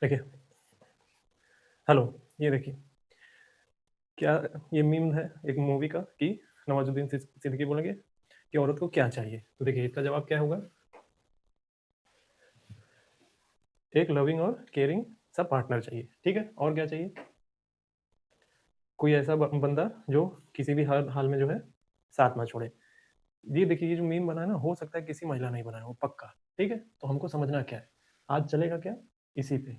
देखिए, हेलो, ये देखिए, क्या ये मीम है एक मूवी का कि नवाजुद्दीन सिद्दीकी बोलेंगे कि औरत को क्या चाहिए? तो देखिए इसका जवाब क्या होगा? एक लविंग और केयरिंग सा पार्टनर चाहिए, ठीक है? और क्या चाहिए? कोई ऐसा बंदा जो किसी भी हाल हाल में जो है साथ ना छोड़े। ये देखिए, ये जो मीम बना है ना, हो सकता है किसी महिला ने ही बनाया हो, पक्का, ठीक है? तो हमको समझना क्या है, आज चलेगा क्या इसी पे।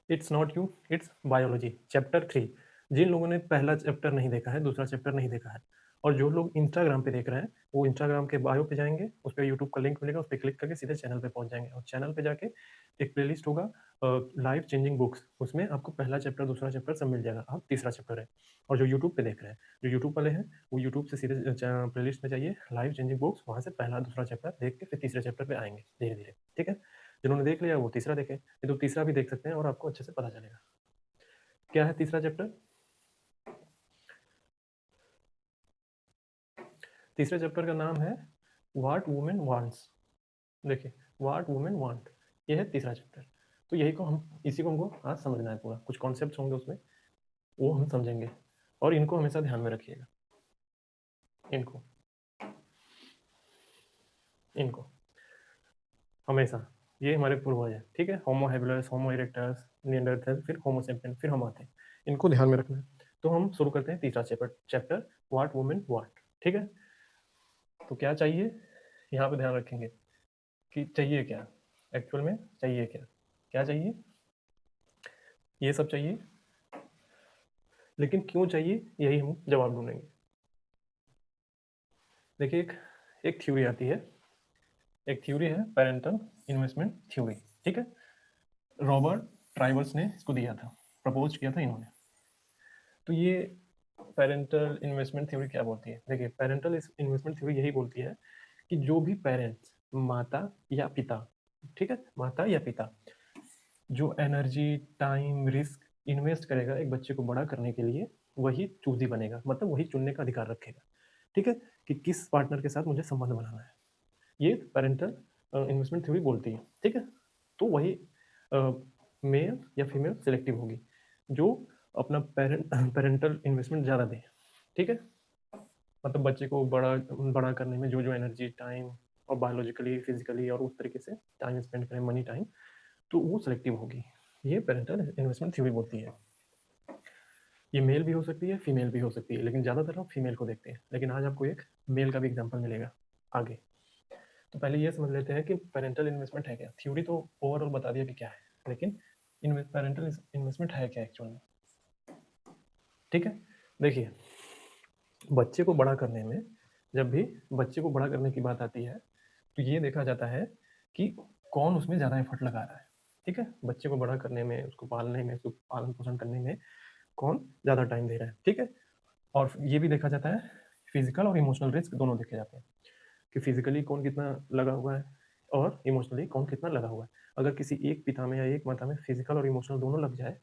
It's not you, it's biology, chapter 3। जिन लोगों ने पहला चैप्टर नहीं देखा है, दूसरा चैप्टर नहीं देखा है, और जो लोग इंस्टाग्राम पे देख रहे हैं, वो इंस्टाग्राम के बायो पे जाएंगे, उस पर यूट्यूब का लिंक मिलेगा, उस पर क्लिक करके सीधे चैनल पे पहुंच जाएंगे, और चैनल पे जाके एक प्लेलिस्ट होगा लाइफ चेंजिंग बुक्स, उसमें आपको पहला चैप्टर दूसरा चैप्टर सब मिल जाएगा। अब तीसरा चैप्टर है। और जो यूट्यूब पे देख रहे हैं, जो यूट्यूब वाले हैं, वो यूट्यूब से सीधे प्लेलिस्ट में जाइए, लाइफ चेंजिंग बुक्स, वहाँ से पहला दूसरा चैप्टर देख के फिर तीसरे चैप्टर पे आएंगे धीरे धीरे, ठीक है? जिन्होंने देख लिया वो तीसरा देखें, नहीं तो तीसरा भी देख सकते हैं और आपको अच्छे से पता चलेगा। क्या है तीसरा चैप्टर? तीसरे चैप्टर का नाम है व्हाट वुमेन वांट्स। देखिए, व्हाट वुमेन वांट, ये है तीसरा चैप्टर। तो यही को हम इसी को हमको आज समझना है, पूरा कुछ कॉन्सेप्ट्स होंगे उसमें, वो हम समझेंगे। और इनको हमेशा ध्यान में रखिएगा, इनको इनको हमेशा, ये हमारे पूर्वज है, ठीक है? होमो हेबिलस, होमो इरेक्टस, निएंडरथल, फिर होमो सेपियन, फिर हम आते हैं। इनको ध्यान में रखना है। तो हम शुरू करते हैं तीसरा chapter, chapter what women want, ठीक है? तो क्या चाहिए, यहाँ पे ध्यान रखेंगे कि चाहिए क्या, एक्चुअल में चाहिए क्या, क्या चाहिए, ये सब चाहिए, लेकिन क्यों चाहिए यही हम जवाब ढूंढेंगे। देखिए, एक एक थ्योरी आती है, एक थ्योरी है पेरेंटल इन्वेस्टमेंट थ्योरी, ठीक है? रॉबर्ट ट्राइवर्स ने इसको दिया था, प्रपोज किया था इन्होंने। तो ये पेरेंटल इन्वेस्टमेंट थ्योरी क्या बोलती है? देखिए, पेरेंटल इन्वेस्टमेंट थ्योरी यही बोलती है कि जो भी पेरेंट्स, माता या पिता, ठीक है, माता या पिता, जो एनर्जी, टाइम, रिस्क इन्वेस्ट करेगा एक बच्चे को बड़ा करने के लिए, वही चूजी बनेगा, मतलब वही चुनने का अधिकार रखेगा, ठीक है? कि किस पार्टनर के साथ मुझे संबंध बनाना है, ये पेरेंटल इन्वेस्टमेंट थ्योरी बोलती है, ठीक है? तो वही मेल या फीमेल सिलेक्टिव होगी जो अपना पेरेंटल इन्वेस्टमेंट ज़्यादा दे, ठीक है? मतलब बच्चे को बड़ा बड़ा करने में जो जो एनर्जी, टाइम, और बायोलॉजिकली, फिजिकली और उस तरीके से टाइम स्पेंड करें, मनी टाइम, तो वो सिलेक्टिव होगी। ये पेरेंटल इन्वेस्टमेंट थ्योरी बोलती है। ये मेल भी हो सकती है, फीमेल भी हो सकती है, लेकिन ज़्यादातर हम फीमेल को देखते हैं, लेकिन आज आपको एक मेल का भी एग्जाम्पल मिलेगा आगे। तो पहले ये समझ लेते हैं कि पेरेंटल इन्वेस्टमेंट है क्या। थ्योरी तो ओवरऑल बता दिया कि क्या है, लेकिन पेरेंटल इन्वेस्टमेंट है क्या एक्चुअल में, ठीक है? देखिए, बच्चे को बड़ा करने में, जब भी बच्चे को बड़ा करने की बात आती है, तो ये देखा जाता है कि कौन उसमें ज़्यादा एफर्ट लगा रहा है, ठीक है? बच्चे को बड़ा करने में, उसको पालने में, उसको पालन पोषण करने में कौन ज़्यादा टाइम दे रहा है, ठीक है? और ये भी देखा जाता है, फिजिकल और इमोशनल रिस्क दोनों देखे जाते हैं कि फिजिकली कौन कितना लगा हुआ है और इमोशनली कौन कितना लगा हुआ है। अगर किसी एक पिता में या एक माता में फिजिकल और इमोशनल दोनों लग जाए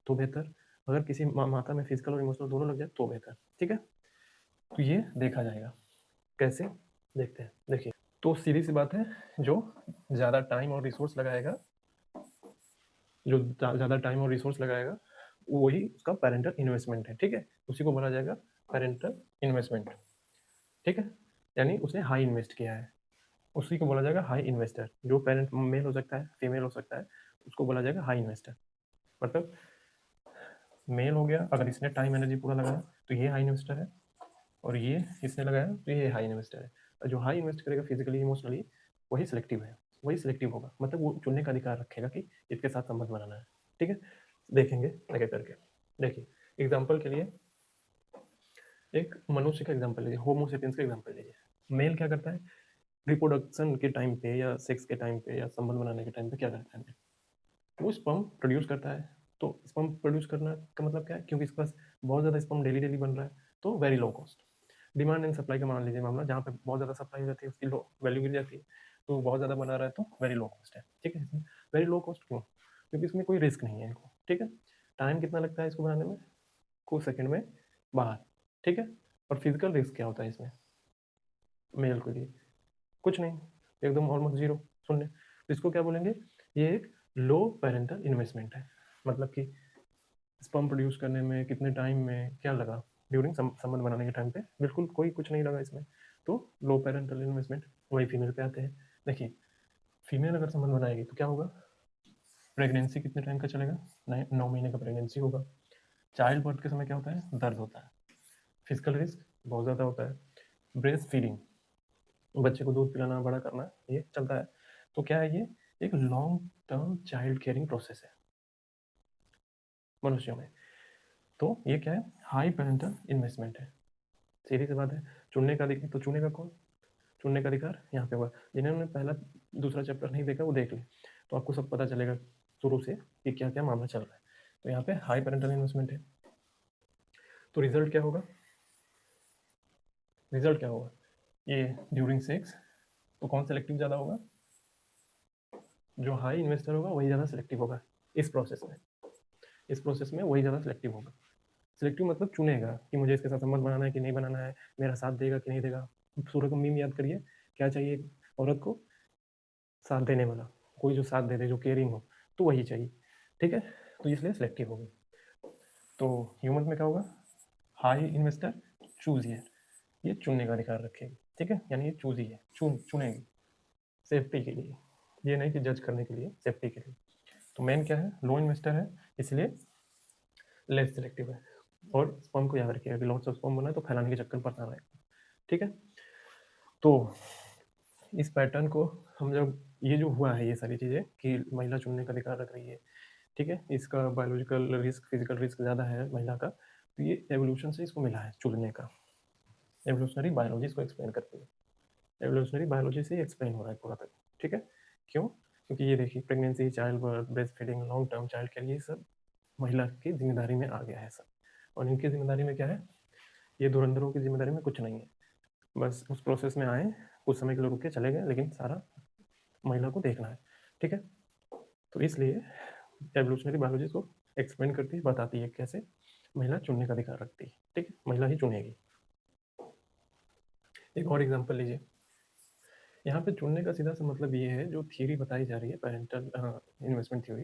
तो बेहतर, अगर किसी माता में फिजिकल और इमोशनल दोनों लग जाए तो बेहतर, ठीक है? तो ये देखा जाएगा, कैसे देखते हैं। देखिए, तो सीधी सी बात है, जो ज़्यादा टाइम और रिसोर्स लगाएगा, जो ज़्यादा टाइम और रिसोर्स लगाएगा, वही उसका पेरेंटल इन्वेस्टमेंट है, ठीक है? उसी को बोला जाएगा पेरेंटल इन्वेस्टमेंट, ठीक है? यानी उसने हाई इन्वेस्ट किया है, उसी को बोला जाएगा हाई इन्वेस्टर। जो पेरेंट मेल हो सकता है, फीमेल हो सकता है, उसको बोला जाएगा हाई इन्वेस्टर। मतलब मेल हो गया, अगर इसने टाइम एनर्जी पूरा लगाया तो ये हाई इन्वेस्टर है, और ये इसने लगाया तो ये हाई इन्वेस्टर है। और जो हाई इन्वेस्ट करेगा फिजिकली, इमोशनली, वही सिलेक्टिव है, वही सिलेक्टिव होगा, मतलब वो चुनने का अधिकार रखेगा कि इसके साथ संबंध बनाना है, ठीक है? देखेंगे आगे करके। देखिए, एग्जाम्पल के लिए एक मनुष्य का एग्जाम्पल लीजिए, होमोसेपियंस का एग्जाम्पल लीजिए। मेल क्या करता है, रिप्रोडक्शन के टाइम पे या सेक्स के टाइम पे या संबंध बनाने के टाइम पे क्या करता है, वो स्पर्म प्रोड्यूस करता है। तो स्पर्म प्रोड्यूस करना का मतलब क्या है, क्योंकि इसके पास बहुत ज़्यादा स्पर्म डेली डेली बन रहा है, तो very low cost. Demand and supply का मान लीजिए मामला, जहाँ पे बहुत ज़्यादा सप्लाई हो जाती है, उसकी लो वैल्यू गिर जाती है, तो बहुत ज़्यादा बना रहा है तो वेरी लो कॉस्ट है, ठीक है? इसमें वेरी लो कॉस्ट क्यों? क्योंकि इसमें कोई रिस्क नहीं है इनको, ठीक है? टाइम कितना लगता है इसको बनाने में, कुछ सेकंड में बाहर, ठीक है? और फिजिकल रिस्क क्या होता है इसमें मेल के लिए? कुछ नहीं, एकदम ऑलमोस्ट जीरो, शून्य। तो इसको क्या बोलेंगे, ये एक लो पेरेंटल इन्वेस्टमेंट है। मतलब कि स्पर्म प्रोड्यूस करने में कितने टाइम में क्या लगा, ड्यूरिंग संबंध बनाने के टाइम पे बिल्कुल कोई कुछ नहीं लगा इसमें, तो लो पेरेंटल इन्वेस्टमेंट। वही फीमेल पे आते हैं। देखिए, फीमेल अगर संबंध बनाएगी तो क्या होगा, प्रेगनेंसी कितने टाइम का चलेगा, 9 महीने का प्रेगनेंसी होगा। चाइल्ड बर्थ के समय क्या होता है, दर्द होता है, फिजिकल रिस्क बहुत ज़्यादा होता है, ब्रेस्ट फीडिंग, बच्चे को दूध पिलाना बड़ा करना ये चलता है। तो क्या है, ये एक long term child caring process है मनुष्यों में। तो ये क्या है, हाई पेरेंटल इन्वेस्टमेंट है। सीधी सी बात है। चुनने का अधिकार, तो चुनेगा कौन, चुनने का अधिकार यहाँ पे हुआ। जिन्होंने पहला दूसरा चैप्टर नहीं देखा वो देख ले, तो आपको सब पता चलेगा शुरू से कि क्या क्या मामला चल रहा है। तो यहाँ पे हाई पेरेंटल इन्वेस्टमेंट है। तो रिजल्ट क्या होगा, रिजल्ट क्या होगा, ये ड्यूरिंग सेक्स, तो कौन सेलेक्टिव ज़्यादा होगा, जो हाई इन्वेस्टर होगा वही ज़्यादा सिलेक्टिव होगा इस प्रोसेस में। इस प्रोसेस में वही ज़्यादा सिलेक्टिव होगा। सिलेक्टिव मतलब चुनेगा कि मुझे इसके साथ संबंध बनाना है कि नहीं बनाना है, मेरा साथ देगा कि नहीं देगा। सूर्य को मीम याद करिए, क्या चाहिए औरत को, साथ देने वाला, कोई जो साथ दे दे, जो केयरिंग हो, तो वही चाहिए। ठीक है, तो इसलिए सिलेक्टिव होगी। तो ह्यूमन में क्या होगा, हाई इन्वेस्टर चूज ये चुनने का अधिकार रखेगी। ठीक है, यानी ये चूज ही है, चुनेगी सेफ्टी के लिए, ये नहीं कि जज करने के लिए, सेफ्टी के लिए। तो मेन क्या है, लो इन्वेस्टर है, इसलिए लेस सिलेक्टिव है। और स्पर्म को याद रखिएगा कि लॉट्स ऑफ स्पर्म बना है तो फैलाने के चक्कर में परेशान है। ठीक है, तो इस पैटर्न को हम जब, ये जो हुआ है ये सारी चीज़ें कि महिला चुनने का अधिकार रख रही है, ठीक है, इसका बायोलॉजिकल रिस्क, फिजिकल रिस्क ज़्यादा है महिला का, तो ये एवोल्यूशन से इसको मिला है चुनने का। एवोल्यूशनरी बायोलॉजी इसको एक्सप्लेन करती है, एवोल्यूशनरी बायोलॉजी से एक्सप्लेन हो रहा है पूरा तक। ठीक है, क्यों, क्योंकि ये देखिए pregnancy, child birth, breast feeding, long term child care, ये सब महिला की जिम्मेदारी में आ गया है सब। और इनकी जिम्मेदारी में क्या है, ये धुरंधरों की जिम्मेदारी में कुछ नहीं है। बस उस प्रोसेस में आए, कुछ समय के लिए रुक के चले गए, लेकिन सारा महिला को देखना है। ठीक है, तो इसलिए एवोल्यूशनरी बायोलॉजी को एक्सप्लेन करती है, बताती है कैसे महिला चुनने का अधिकार रखती है। ठीक है, महिला ही चुनेगी। एक और एग्जांपल लीजिए, यहाँ पे चुनने का सीधा सा मतलब ये है, जो थियरी बताई जा रही है पेरेंटल इन्वेस्टमेंट थ्योरी,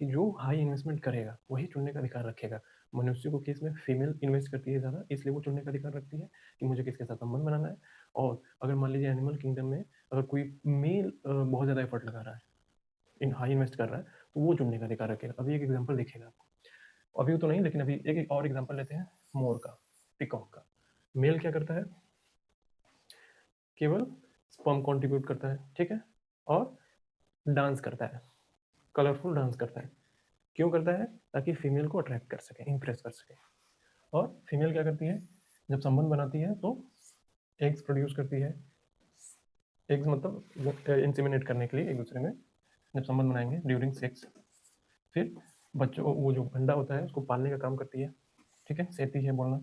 कि जो हाई इन्वेस्टमेंट करेगा वही चुनने का अधिकार रखेगा। मनुष्य को केस में फीमेल इन्वेस्ट करती है ज़्यादा, इसलिए वो चुनने का अधिकार रखती है कि मुझे किसके साथ संबंध बनाना है। और अगर मान लीजिए एनिमल किंगडम में अगर कोई मेल बहुत ज़्यादा एफर्ट लगा रहा है, इन हाई इन्वेस्ट कर रहा है, तो वो चुनने का अधिकार रखेगा। अभी एक एग्जाम्पल देखिएगा आपको, अभी तो नहीं, लेकिन अभी एक और एग्जाम्पल लेते हैं, मोर का, पिकॉक का। मेल क्या करता है, केवल स्पर्म कंट्रीब्यूट करता है, ठीक है, और डांस करता है, कलरफुल डांस करता है। क्यों करता है, ताकि फीमेल को अट्रैक्ट कर सके, इंप्रेस कर सके। और फीमेल क्या करती है, जब संबंध बनाती है तो एग्स प्रोड्यूस करती है। एग्स मतलब इंसेमिनेट करने के लिए एक दूसरे में जब संबंध बनाएंगे ड्यूरिंग सेक्स, फिर बच्चों, वो जो अंडा होता है उसको पालने का काम करती है। ठीक है, सेती है बोलना,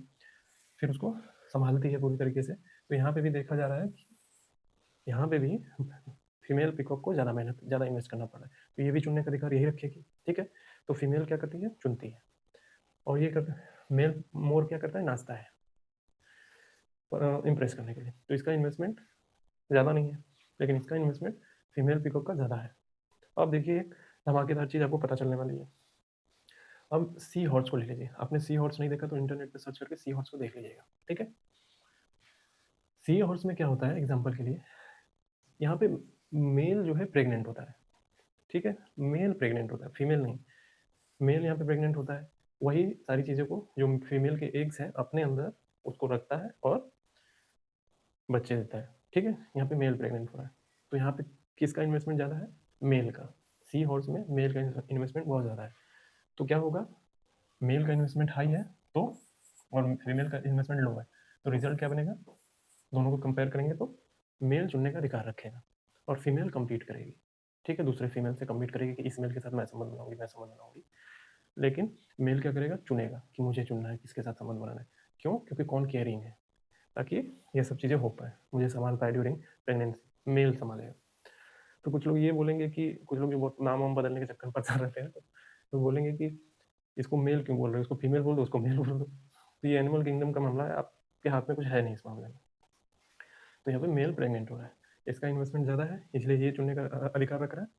फिर उसको संभालती है पूरी तरीके से। तो यहाँ पे भी देखा जा रहा है कि यहाँ पे भी फीमेल पिकॉक को ज़्यादा मेहनत, ज़्यादा इन्वेस्ट करना पड़ा है, तो ये भी चुनने का अधिकार यही रखेगी। ठीक है, तो फीमेल क्या करती है, चुनती है। और ये करता है, मेल मोर क्या करता है, नाचता है इम्प्रेस करने के लिए। तो इसका इन्वेस्टमेंट ज़्यादा नहीं है, लेकिन इसका इन्वेस्टमेंट फीमेल पिकॉक का ज़्यादा है। अब देखिए एक धमाकेदार चीज़ आपको पता चलने वाली है। अब सी हॉर्स को ले लीजिए, आपने सी हॉर्स नहीं देखा तो इंटरनेट पे सर्च करके सी हॉर्स को देख लीजिएगा। ठीक है, सी हॉर्स में क्या होता है, एग्जाम्पल के लिए, यहाँ पे मेल जो है प्रेग्नेंट होता है। ठीक है, मेल प्रेग्नेंट होता है, फीमेल नहीं। मेल यहाँ पे प्रेग्नेंट होता है, वही सारी चीज़ों को जो फीमेल के एग्स हैं अपने अंदर उसको रखता है और बच्चे देता है। ठीक है, यहाँ पे मेल प्रेग्नेंट हो रहा है, तो यहाँ पे किसका इन्वेस्टमेंट ज़्यादा है, मेल का। सी हॉर्स में मेल का इन्वेस्टमेंट बहुत ज़्यादा है। तो क्या होगा, मेल का इन्वेस्टमेंट हाई है तो, और फीमेल का इन्वेस्टमेंट लो है, तो रिजल्ट क्या बनेगा, दोनों को कंपेयर करेंगे तो मेल चुनने का अधिकार रखेगा और फीमेल कम्पीट करेगी। ठीक है, दूसरे फीमेल से कम्पीट करेगी कि इस मेल के साथ मैं संबंध बनाऊंगी, मैं संबंध बनाऊंगी। लेकिन मेल क्या करेगा, चुनेगा कि मुझे चुनना है किसके साथ संबंध बनाना है। क्यों, क्योंकि कौन केयरिंग है, ताकि ये सब चीज़ें हो पाए, मुझे संभाल पाए ड्यूरिंग प्रेगनेंसी, मेल संभालेगा। तो कुछ लोग ये बोलेंगे कि, कुछ लोग जो बहुत नाम वाम बदलने के चक्कर में पड़ते रहते हैं, तो बोलेंगे कि इसको मेल क्यों बोल रहे हो, इसको फीमेल बोल दो, उसको मेल बोल दो। तो ये एनिमल किंगडम का मामला है, आपके हाथ में कुछ है नहीं इस मामले में। तो यहाँ पे मेल प्रेग्नेंट हो रहा है, इसका इन्वेस्टमेंट ज़्यादा है इसलिए ये चुनने का अधिकार रख रहा है,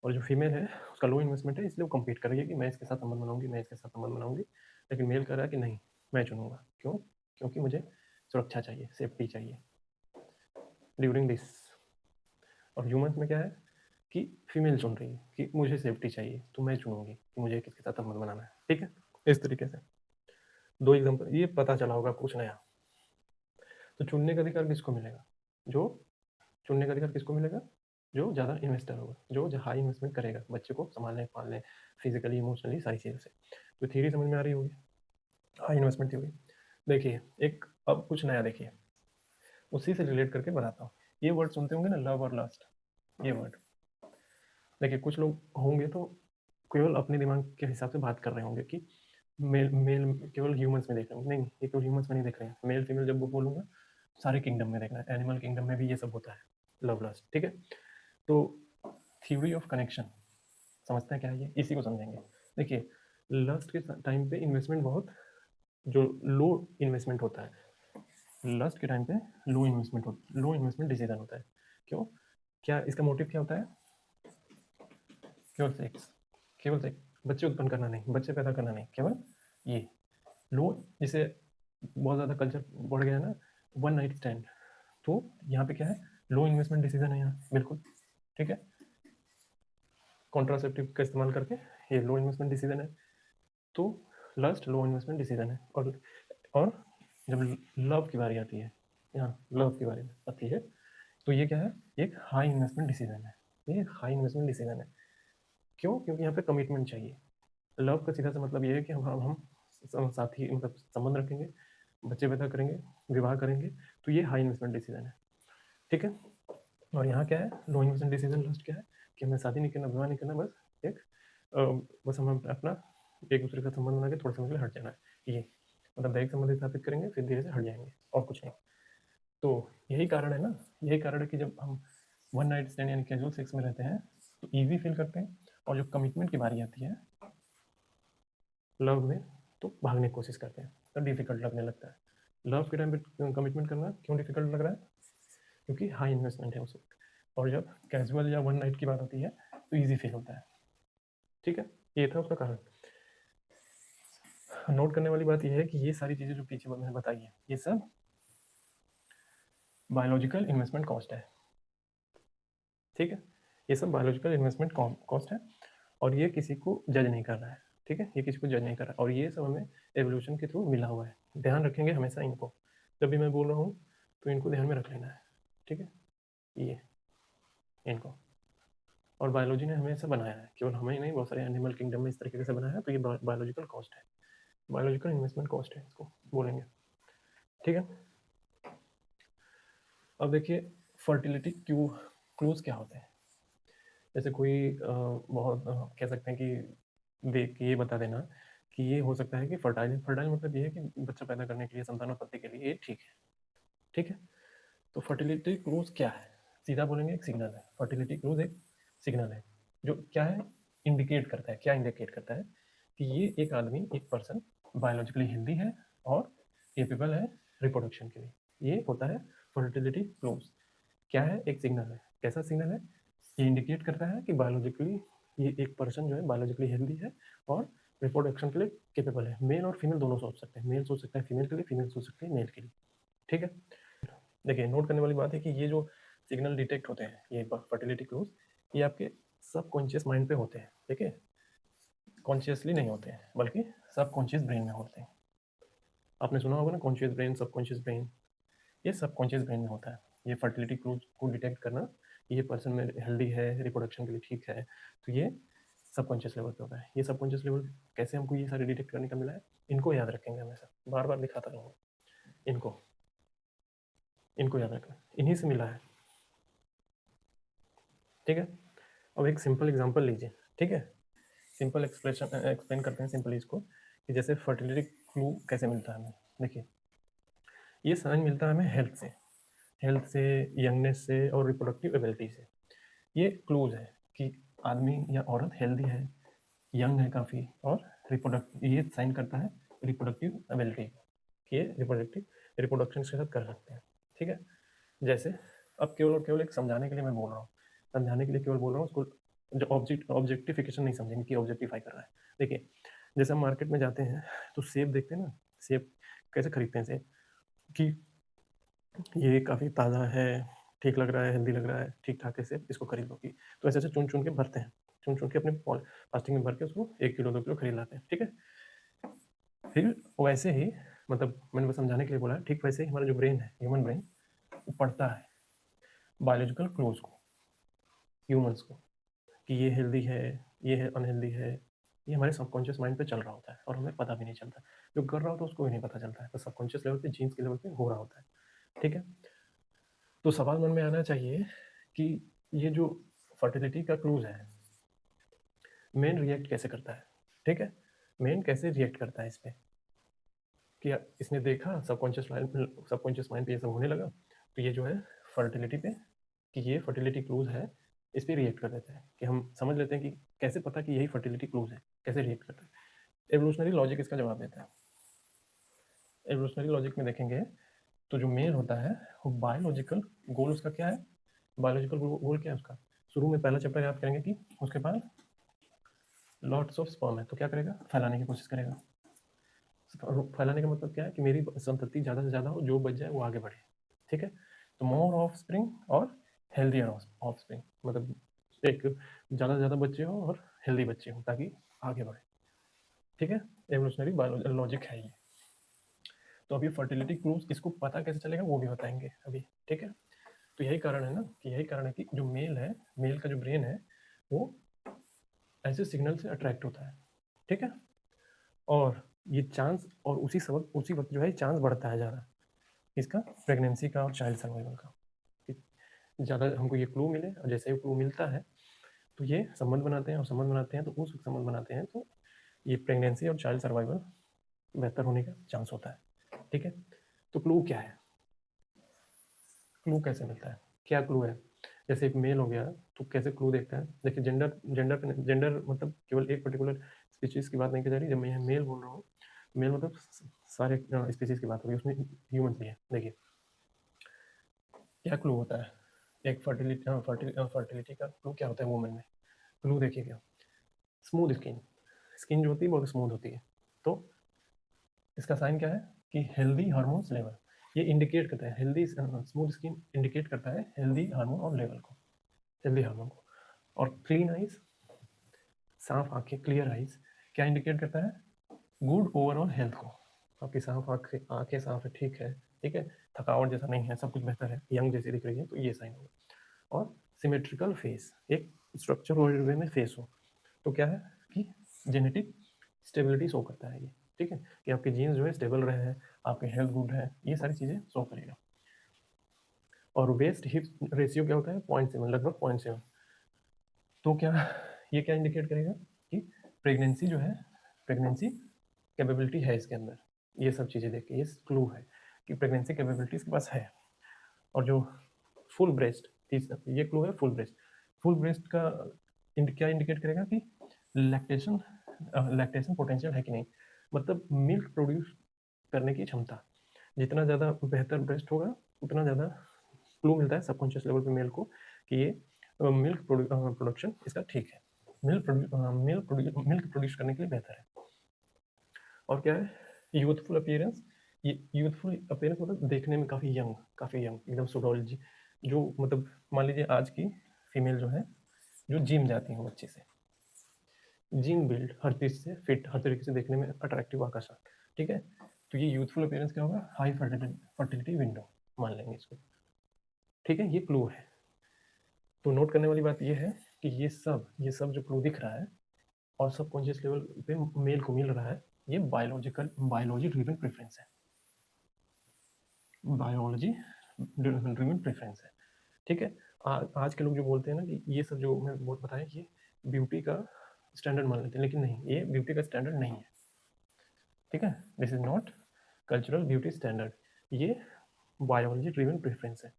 और जो फीमेल है उसका लो इन्वेस्टमेंट है इसलिए वो कम्पीट कर रही है कि मैं इसके साथ संबंध बनाऊंगी, मैं इसके साथ संबंध बनाऊंगी। लेकिन मेल कह रहा है कि नहीं, मैं चुनूंगा। क्यों? क्योंकि मुझे सुरक्षा चाहिए, सेफ्टी चाहिए ड्यूरिंग दिस। और ह्यूमंस में क्या है कि फीमेल चुन रही है कि मुझे सेफ्टी चाहिए तो मैं चुनूंगी कि मुझे किसके साथ संबंध बनाना है। ठीक है, इस तरीके से दो एग्जाम्पल, ये पता चला होगा कुछ नया। तो चुनने का अधिकार किसको मिलेगा? जो चुनने का अधिकार किसको मिलेगा? जो ज़्यादा इन्वेस्टर होगा, जो हाई इन्वेस्टमेंट करेगा बच्चे को संभालने पालने, फिजिकली इमोशनली सारी चीज़ों से। तो थ्योरी समझ में आ रही होगी, हाई इन्वेस्टमेंट थ्योरी। देखिए एक अब कुछ नया देखिए, उसी से रिलेट करके बताता हूँ। ये वर्ड सुनते होंगे ना, लव और लस्ट, ये वर्ड। देखिए कुछ लोग होंगे तो केवल अपने दिमाग के हिसाब से बात कर रहे होंगे कि मेल मेल केवल ह्यूमंस में देख रहे होंगे। नहीं, ये केवल ह्यूमंस में नहीं देख रहे हैं, मेल फीमेल जब वो बोलूंगा सारे किंगडम में देखना है, एनिमल किंगडम में भी ये सब होता है, लव लस्ट। ठीक है, तो थ्योरी ऑफ कनेक्शन समझते हैं क्या है ये, इसी को समझेंगे। देखिए लस्ट के टाइम पे इन्वेस्टमेंट बहुत जो लो इन्वेस्टमेंट होता है, लस्ट के टाइम पे लो इन्वेस्टमेंट डिसीजन होता है। क्यों? क्या इसका मोटिव क्या होता है? केवल सेक्स, केवल सेक्स, बच्चे उत्पन्न करना नहीं, बच्चे पैदा करना नहीं, केवल ये लो। जिसे बहुत ज़्यादा कल्चर बढ़ गया है ना, वन नाइट स्टैंड, तो यहाँ पे क्या है, लो इन्वेस्टमेंट डिसीजन है यहाँ, बिल्कुल ठीक है। कॉन्ट्रासेप्टिव का इस्तेमाल करके ये लो इन्वेस्टमेंट डिसीजन है। तो लस्ट लो इन्वेस्टमेंट डिसीजन है। और जब लव की बारी आती है, यहाँ लव की बारी आती है, तो ये क्या है, एक हाई इन्वेस्टमेंट डिसीजन है। ये हाई इन्वेस्टमेंट डिसीजन है। क्यों? क्योंकि यहाँ पे कमिटमेंट चाहिए। लव का सीधा सा मतलब ये है कि हम साथी मतलब संबंध रखेंगे, बच्चे पैदा करेंगे, विवाह करेंगे, तो ये हाई इन्वेस्टमेंट डिसीजन है। ठीक है। और यहाँ क्या है, लो इन्वेस्टमेंट डिसीजन लास्ट क्या है कि हमें शादी नहीं करना, विवाह नहीं करना, बस एक बस हम अपना एक दूसरे का संबंध बना के थोड़े समय के लिए हट जाना है। ये मतलब दैहिक संबंध स्थापित करेंगे फिर धीरे से हट जाएंगे, और कुछ नहीं। तो यही कारण है ना, यही कारण है कि जब हम वन नाइट स्टैंड यानी कैजुअल सेक्स में रहते हैं तो ईजी फील करते हैं, और जब कमिटमेंट की बारी आती है लव में तो भागने की कोशिश करते हैं, तो डिफिकल्ट लगने लगता है। लव के टाइम पे कमिटमेंट करना क्यों डिफिकल्ट लग रहा है? क्योंकि हाई इन्वेस्टमेंट है उस वक्त, और जब कैजुअल या वन नाइट की बात होती है तो ईजी फील होता है। ठीक है, ये था उसका कारण। नोट करने वाली बात यह है कि ये सारी चीज़ें जो पीछे मैंने बताई है, ये सब बायोलॉजिकल इन्वेस्टमेंट कॉस्ट है। ठीक है, ये सब बायोलॉजिकल इन्वेस्टमेंट कॉस्ट है, और ये किसी को जज नहीं कर रहा है। ठीक है, ये किसी को जज नहीं कर रहा है, और ये सब हमें एवोल्यूशन के थ्रू मिला हुआ है। ध्यान रखेंगे हमेशा इनको, जब भी मैं बोल रहा हूँ तो इनको ध्यान में रख लेना है। ठीक है, ये इनको, और बायोलॉजी ने हमें ऐसा बनाया है, केवल हमें ही नहीं, बहुत सारे एनिमल किंगडम में इस तरीके से बनाया है। तो ये बायोलॉजिकल कॉस्ट है, बायोलॉजिकल इन्वेस्टमेंट कॉस्ट है, इसको बोलेंगे। ठीक है, अब देखिए फर्टिलिटी क्लूज क्या होते हैं। जैसे कोई बहुत कह सकते हैं कि देख के ये बता देना कि ये हो सकता है कि फर्टाइल, फर्टाइल मतलब ये है कि बच्चा पैदा करने के लिए, संतानोत्पत्ति के लिए ये ठीक है। ठीक है, तो फर्टिलिटी क्लूज क्या है? सीधा बोलेंगे एक सिग्नल है। फर्टिलिटी क्लूज एक सिग्नल है जो क्या है, इंडिकेट करता है। क्या इंडिकेट करता है? कि ये एक आदमी, एक पर्सन बायोलॉजिकली हेल्दी है और केपेबल है रिप्रोडक्शन के लिए। ये होता है फर्टिलिटी क्लूज। क्या है? एक सिग्नल है। कैसा सिग्नल है? ये इंडिकेट करता है कि बायोलॉजिकली ये एक पर्सन जो है बायोलॉजिकली हेल्दी है और रिप्रोडक्शन के लिए केपेबल है। मेल और फीमेल दोनों सोच सकते हैं, मेल सोच सकता है फीमेल के लिए, फीमेल सोच सकती है मेल के लिए। ठीक है, देखिए नोट करने वाली बात है कि ये जो सिग्नल डिटेक्ट होते हैं, ये फर्टिलिटी क्लूज, ये आपके सब कॉन्शियस माइंड पे होते हैं। ठीक है, कॉन्शियसली नहीं होते हैं, बल्कि सब कॉन्शियस ब्रेन में होते हैं। आपने सुना होगा ना, कॉन्शियस ब्रेन, सब कॉन्शियस ब्रेन, ये सब कॉन्शियस ब्रेन में होता है। ये फर्टिलिटी क्लूज को डिटेक्ट करना, ये पर्सन में हेल्दी है, रिप्रोडक्शन के लिए ठीक है, तो ये सब कॉन्शियस लेवल पे होता है। ये सब कॉन्शियस लेवल कैसे हमको ये सारे डिटेक्ट करने का मिला है, इनको याद रखेंगे हमेशा, बार बार दिखाता रहूँगा इनको, इनको याद रखना, इन्हीं से मिला है। ठीक है, अब एक सिंपल एग्जांपल लीजिए। ठीक है, सिंपल एक्सप्लेन करते हैं सिंपली इसको, कि जैसे फर्टिलिटी क्लू कैसे मिलता है हमें। देखिए ये साइन मिलता है हमें हेल्थ से, यंगनेस से और रिप्रोडक्टिव एबिलिटी से। ये क्लूज है कि आदमी या औरत हेल्दी है, यंग है काफ़ी, और ये साइन करता है रिप्रोडक्टिव एबिलिटी, कि ये रिप्रोडक्शन के साथ कर सकते हैं। ठीक है, जैसे अब केवल और केवल एक समझाने के लिए मैं बोल रहा हूँ, समझाने के लिए केवल बोल रहा हूँ उसको। जो ऑब्जेक्टिफिकेशन नहीं समझेंगे कि ऑब्जेक्टिफाई कर रहा है। देखिए, जैसे हम मार्केट में जाते हैं तो सेब देखते हैं ना, सेब कैसे खरीदते हैं सेब, कि ये काफ़ी ताज़ा है, ठीक लग रहा है, हेल्दी लग रहा है, ठीक ठाक है सेब, इसको खरीद लो। कि तो ऐसे ऐसे चुन चुन के भरते हैं, चुन चुन के अपने प्लास्टिक में भर के उसको 1 किलो 2 किलो खरीद लाते हैं, ठीक है। फिर वैसे ही, मतलब मैंने बस समझाने के लिए बोला है, ठीक वैसे ही हमारा जो ब्रेन है, ह्यूमन ब्रेन, वो पढ़ता है बायोलॉजिकल क्लूज को, ह्यूमंस को, कि ये हेल्दी है, ये है अनहेल्दी है। ये हमारे सबकॉन्शियस माइंड पे चल रहा होता है और हमें पता भी नहीं चलता। जो कर रहा होता है उसको भी नहीं पता चलता है, तो सबकॉन्शियस लेवल पे, जीन्स के लेवल पे हो रहा होता है, ठीक है। तो सवाल मन में आना चाहिए कि ये जो फर्टिलिटी का क्लूज है, मेन रिएक्ट कैसे करता है, ठीक है। मेन कैसे रिएक्ट करता है इस पे, कि इसने देखा सबकॉन्शियस माइंड पे ये सब होने लगा, तो ये जो है फर्टिलिटी पे, कि ये फर्टिलिटी क्लूज है, इस पर रिएक्ट कर देते हैं। कि हम समझ लेते हैं कि कैसे पता कि यही फर्टिलिटी क्लूज है, कैसे रिएक्ट करता है। एवोल्यूशनरी लॉजिक इसका जवाब देता है। एवोल्यूशनरी लॉजिक में देखेंगे तो जो मेल होता है वो बायोलॉजिकल गोल उसका क्या है, बायोलॉजिकल गोल क्या है उसका। शुरू में पहला चैप्टर याद करेंगे कि उसके पास लॉट्स ऑफ स्पर्म है, तो क्या करेगा, फैलाने की कोशिश करेगा। फैलाने का मतलब क्या है, कि मेरी संतति ज़्यादा से ज़्यादा हो, जो बच जाए वो आगे बढ़े, ठीक है। तो मोर ऑफ स्प्रिंग और हेल्दियर ऑफ स्प्रिंग, मतलब एक ज़्यादा से ज़्यादा बच्चे हो और हेल्दी बच्चे हो ताकि आगे बढ़े, ठीक है। एवोल्यूशनरी बायोलॉजिकल लॉजिक है ये। तो अभी फर्टिलिटी क्लूज इसको पता कैसे चलेगा वो भी बताएंगे अभी, ठीक है। तो यही कारण है ना, कि यही कारण है कि जो मेल है, मेल का जो ब्रेन है, वो ऐसे सिग्नल से अट्रैक्ट होता है, ठीक है। और ये चांस, और उसी वक्त जो है चांस बढ़ता है ज़्यादा इसका, प्रेगनेंसी का और चाइल्ड सर्वाइवल का। ज़्यादा हमको ये क्लू मिले, और जैसे ही क्लू मिलता है तो ये संबंध बनाते हैं, और संबंध बनाते हैं तो उस संबंध बनाते हैं तो ये प्रेगनेंसी और चाइल्ड सर्वाइवल बेहतर होने का चांस होता है, ठीक है। तो क्लू क्या है, क्लू कैसे मिलता है, क्या क्लू है। जैसे एक मेल हो गया तो कैसे क्लू देखता है। देखिए, जेंडर मतलब केवल एक पर्टिकुलर स्पीशीज की बात नहीं की जा रही। जब मैं मेल बोल रहा हूँ, मेल मतलब सारे स्पीशीज की बात हो रही है, उसमें ह्यूमन भी है। देखिए क्या क्लू होता है, एक फर्टिलिटी का क्लू क्या होता है वुमेन में। क्लू देखिए क्या, स्मूथ स्किन, स्किन जो होती है बहुत स्मूथ होती है, तो इसका साइन क्या है, कि हेल्दी हार्मोन्स लेवल। ये इंडिकेट करता है, हेल्दी स्मूथ स्किन इंडिकेट करता है हेल्दी हार्मोन और लेवल को, हेल्दी हार्मोन को। और क्लीन आइज, साफ आंखें, क्लियर आइज, क्या इंडिकेट करता है, गुड ओवरऑल हेल्थ को। आपकी साफ आंखें, आंखें साफ है, ठीक है, ठीक है, थकावट जैसा नहीं है, सब कुछ बेहतर है, यंग जैसी दिख रही है, तो ये साइन होगा। और सिमेट्रिकल फेस, एक स्ट्रक्चर वे में फेस हो, तो क्या है, कि जेनेटिक स्टेबिलिटी शो करता है ये, ठीक है, कि आपके जीन्स जो है स्टेबल रहे हैं, आपके हेल्थ गुड है, ये सारी चीज़ें शो करेगा। और वेस्ट हिप रेशियो क्या होता है, 0.7, लगभग 0.7। तो क्या, ये क्या इंडिकेट करेगा, कि प्रेगनेंसी जो है, प्रेगनेंसी कैपेबिलिटी है इसके अंदर। ये सब चीज़ें देख के ये क्लू है कि प्रेगनेंसी कैपेबिलिटी इसके पास है। और जो फुल ब्रेस्ट, ये क्लू है फुल ब्रेस्ट। फुल ब्रेस्ट का क्या इंडिकेट करेगा, कि लैक्टेशन, लैक्टेशन पोटेंशियल है कि नहीं, मतलब मिल्क प्रोड्यूस करने की क्षमता। जितना ज़्यादा बेहतर ब्रेस्ट होगा उतना ज़्यादा क्लू मिलता है सबकॉन्शियस लेवल पे मेल को, कि ये मिल्क प्रोडक्शन इसका ठीक है, मिल्क प्रोड्यूस करने के लिए बेहतर है। और क्या है, यूथफुल अपीयरेंस। ये यूथफुल अपीयरेंस मतलब देखने में काफ़ी यंग, एकदम सुडोलॉजी, जो मतलब मान लीजिए आज की फीमेल जो है, जो जिम जाती है बच्चे से, जिम बिल्ड, हर चीज़ से फिट, हर तरीके से देखने में अट्रैक्टिव, आकर्षक, ठीक है। तो ये यूथफुल अपीयरेंस क्या होगा, हाई फर्टिलिटी विंडो मान लेंगे इसको, ठीक है। ये क्लू है। तो नोट करने वाली बात ये है कि ये सब जो क्लू दिख रहा है और सबकॉन्शियस लेवल पे मेल को मिल रहा है, ये बायोलॉजी ड्रिवन प्रेफरेंस है, बायोलॉजी ड्रिवन प्रेफरेंस है, ठीक है। आज के लोग जो बोलते हैं ना कि ये सब जो मैं बताया, ये ब्यूटी का स्टैंडर्ड मान लेते हैं, लेकिन नहीं, ये ब्यूटी का स्टैंडर्ड नहीं है, ठीक है। This is not cultural beauty standard, ये बायोलॉजी ड्रिवन प्रेफरेंस है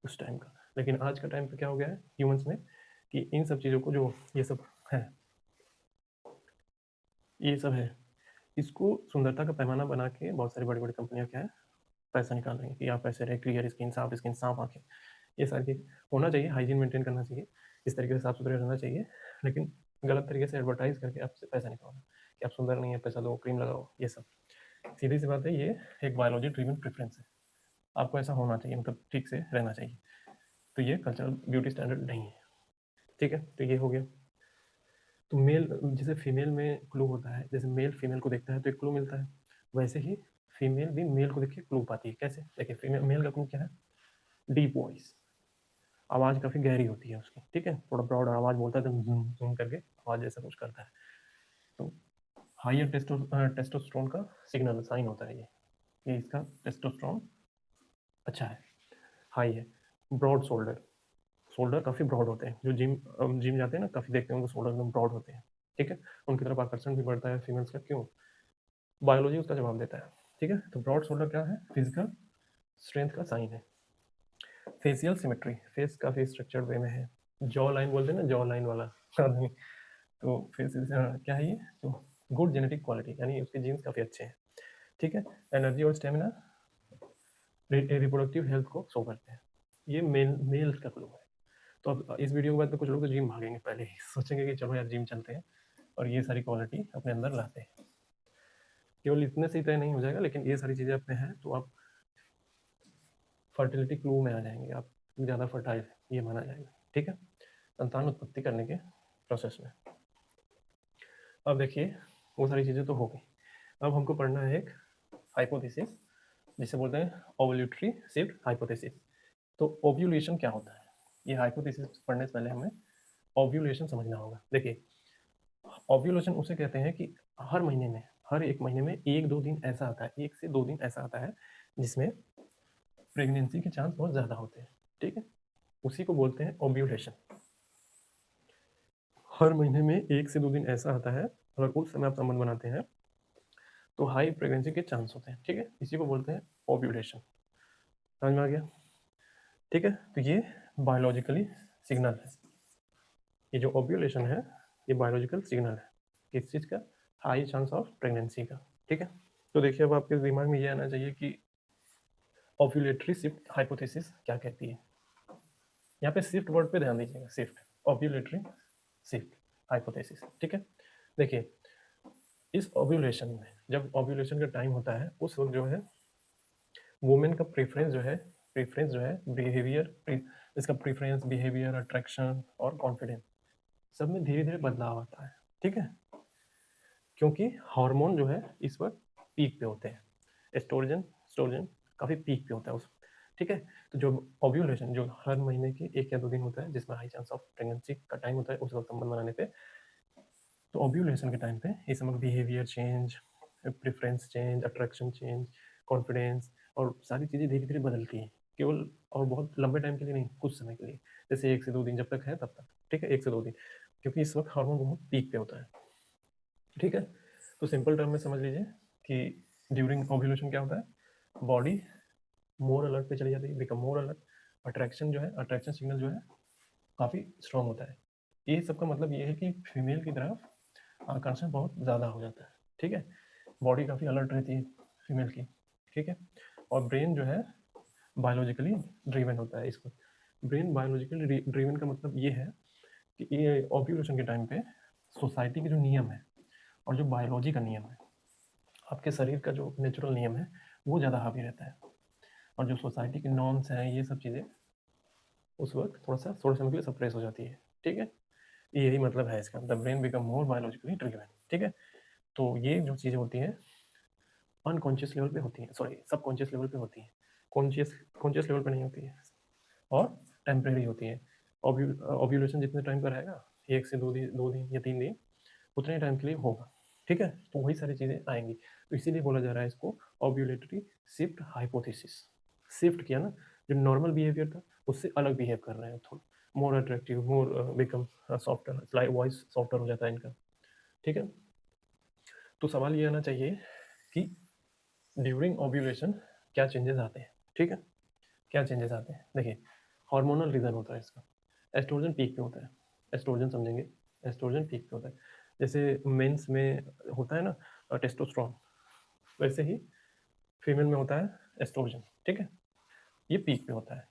उस टाइम का। लेकिन आज का टाइम पे क्या हो गया है ह्यूमंस में, कि इन सब चीज़ों को, जो ये सब है, ये सब है, इसको सुंदरता का पैमाना बना के बहुत सारी बड़ी बड़ी कंपनियां क्या है, पैसा निकाल रही हैं, कि आप ऐसे रहे, क्लियर स्किन, साफ आंखें, ये सारी चीज़ होना चाहिए, हाइजीन मेंटेन करना चाहिए, इस तरीके से साफ सुथरे रहना चाहिए, लेकिन गलत तरीके से एडवर्टाइज करके आपसे पैसा नहीं कमाना कि आप सुंदर नहीं है, पैसा दो, क्रीम लगाओ, ये सब सीधी सी बात है, ये एक बायोलॉजी ड्रिवन प्रेफरेंस है। आपको ऐसा होना चाहिए, मतलब ठीक से रहना चाहिए। तो ये कल्चरल ब्यूटी स्टैंडर्ड नहीं है, ठीक है। तो ये हो गया। तो मेल, जैसे फीमेल में क्लू होता है, जैसे मेल फीमेल को देखता है तो एक क्लू मिलता है, वैसे ही फीमेल भी मेल को देख के क्लू पाती है। कैसे? देखिए, फीमेल मेल का क्लू क्या है? डीप वॉइस, आवाज़ काफ़ी गहरी होती है उसकी, ठीक है, थोड़ा ब्रॉड आवाज़ बोलता है तो जूम जूम करके आवाज़ जैसा कुछ करता है। तो हाइयर टेस्टोस्टेरोन का सिग्नल साइन होता है ये इसका टेस्टोस्टेरोन अच्छा है, हाई है। ब्रॉड शोल्डर, शोल्डर काफ़ी ब्रॉड होते हैं, जो जिम जाते हैं ना, काफ़ी देखते हैं उनके शोल्डर एकदम ब्रॉड होते हैं, ठीक है, उनकी तरफ आकर्षण भी बढ़ता है फीमेल्स का। क्यों? बायोलॉजी उसका जवाब देता है, ठीक है। तो ब्रॉड शोल्डर क्या है? फिजिकल स्ट्रेंथ का साइन है। फेसियल सिमेट्री, फेस काफ़ी स्ट्रक्चर्ड वे में है, जॉ लाइन बोलते हैं ना, जॉ लाइन वाला आदमी, तो फेस क्या है ये? तो गुड जेनेटिक क्वालिटी, यानी उसके जीन्स काफ़ी अच्छे हैं, ठीक है। एनर्जी और स्टेमिना रिप्रोडक्टिव हेल्थ को शो करते हैं। ये मेल्स का क्लू है। तो अब इस वीडियो के बाद तो कुछ लोग तो जिम भागेंगे, पहले ही सोचेंगे कि चलो यार जिम चलते हैं और ये सारी क्वालिटी अपने अंदर लाते हैं। केवल इतने से ही तय नहीं हो जाएगा, लेकिन ये सारी चीज़ें अपने हैं तो आप फर्टिलिटी क्लू में आ जाएंगे, आप ज़्यादा फर्टाइल ये माना जाएगा, ठीक है, संतान उत्पत्ति करने के प्रोसेस में। अब देखिए, वो सारी चीज़ें तो हो गई। अब हमको पढ़ना है एक हाइपोथेसिस, जिसे बोलते हैं ओवुलेटरी शिफ्ट हाइपोथेसिस। तो ओव्यूलेशन क्या होता है? ये हाइपोथेसिस पढ़ने से पहले हमें ओव्यूलेशन समझना होगा। देखिए, ओव्यूलेशन उसे कहते हैं कि हर महीने में, हर एक महीने में एक दो दिन ऐसा आता है, 1 से 2 दिन ऐसा आता है जिसमें प्रेगनेंसी के चांस बहुत ज़्यादा होते हैं, ठीक है, उसी को बोलते हैं ओव्यूलेशन। हर महीने में 1 से 2 दिन ऐसा आता है, अगर उस समय आप संबंध बनाते हैं तो हाई प्रेगनेंसी के चांस होते हैं, ठीक है, इसी को बोलते हैं ओव्यूलेशन। समझ में आ गया? ठीक है, तो ये बायोलॉजिकली सिग्नल है, ये जो ओव्यूलेशन है ये बायोलॉजिकल सिग्नल है, किस चीज़ का? हाई चांस ऑफ प्रेगनेंसी का, ठीक है। तो देखिए, अब आपके दिमाग में ये आना चाहिए कि ओव्यूलेटरी शिफ्ट हाइपोथेसिस क्या कहती है। यहाँ पे शिफ्ट वर्ड पे ध्यान दीजिएगा, शिफ्ट, ओव्यूलेटरी शिफ्ट हाइपोथेसिस, ठीक है। देखिए, इस ओव्यूलेशन में, जब ओव्यूलेशन का टाइम होता है उस वक्त जो है वुमेन का प्रेफरेंस जो है बिहेवियर, इसका प्रेफरेंस, बिहेवियर, अट्रैक्शन और कॉन्फिडेंस सब में धीरे धीरे बदलाव आता है, ठीक है, क्योंकि हार्मोन जो है इस वक्त पीक पे होते हैं, एस्ट्रोजन एस्ट्रोजन काफ़ी पीक पे होता है उस, ठीक है। तो जो ओव्यूलेशन जो हर महीने के 1 या 2 दिन होता है, जिसमें हाई चांस ऑफ प्रेगनेंसी का टाइम होता है, उस वक्त संबंध बनाने पे, तो ओव्यूलेशन के टाइम पे इस समय behaviour change, preference change, attraction change, confidence और सारी चीज़ें धीरे धीरे बदलती हैं, केवल और बहुत लंबे टाइम के लिए नहीं, कुछ समय के लिए, जैसे 1 से 2 दिन जब तक है तब तक, ठीक है, 1 से 2 दिन, क्योंकि इस वक्त हार्मोन बहुत पीक पे होता है, ठीक है। तो सिंपल टर्म में समझ लीजिए कि ड्यूरिंग ओव्यूलेशन क्या होता है, बॉडी मोर अलर्ट पे चली जाती है, बिकम मोर अलर्ट, अट्रैक्शन जो है, अट्रैक्शन सिग्नल जो है काफ़ी स्ट्रॉन्ग होता है। ये सब का मतलब ये है कि फीमेल की तरफ आकर्षण बहुत ज़्यादा हो जाता है, ठीक है, बॉडी काफ़ी अलर्ट रहती है फीमेल की, ठीक है, और ब्रेन जो है बायोलॉजिकली ड्रिवन होता है इसको। ब्रेन बायोलॉजिकली ड्रिवन का मतलब ये है कि ये ओव्यूलेशन के टाइम पे सोसाइटी के जो नियम है और जो बायोलॉजी का नियम है, आपके शरीर का जो नेचुरल नियम है, वो ज़्यादा हावी रहता है, और जो सोसाइटी के नॉर्म्स हैं, ये सब चीज़ें उस वक्त थोड़े समय के लिए सप्रेस हो जाती है, ठीक है। यही मतलब है इसका, the brain become more biologically driven, ठीक है। तो ये जो चीज़ें होती हैं अनकॉन्शियस लेवल पे होती हैं, सॉरी सबकॉन्शियस लेवल पे होती हैं, कॉन्शियस कॉन्शियस लेवल पे नहीं होती है, और टेम्परेरी होती है। ओव्यूलेशन जितने टाइम का रहेगा, 1 से 2 दिन या 3 दिन, उतने टाइम के लिए होगा, ठीक है। तो वही सारी चीज़ें आएंगी, तो इसीलिए बोला जा रहा है इसको ओव्यूलेटरी शिफ्ट हाइपोथेसिस। शिफ्ट किया ना, जो नॉर्मल बिहेवियर था उससे अलग बिहेव कर रहे हैं थोड़ा, मोर अट्रैक्टिव, मोर बिकम सॉफ्टर, वॉइस सॉफ्टर हो जाता है इनका, ठीक है। तो सवाल ये आना चाहिए कि ड्यूरिंग ओव्यूलेशन क्या चेंजेस आते हैं, ठीक है, क्या चेंजेस आते हैं। देखिए, हार्मोनल रीज़न होता है इसका, एस्ट्रोजन पीक पे होता है, एस्ट्रोजन समझेंगे, एस्ट्रोजन पीक पे होता है, जैसे मेंस में होता है ना टेस्टोस्टेरोन, वैसे ही फीमेल में होता है एस्ट्रोजन, ठीक है, ये पीक पे होता है,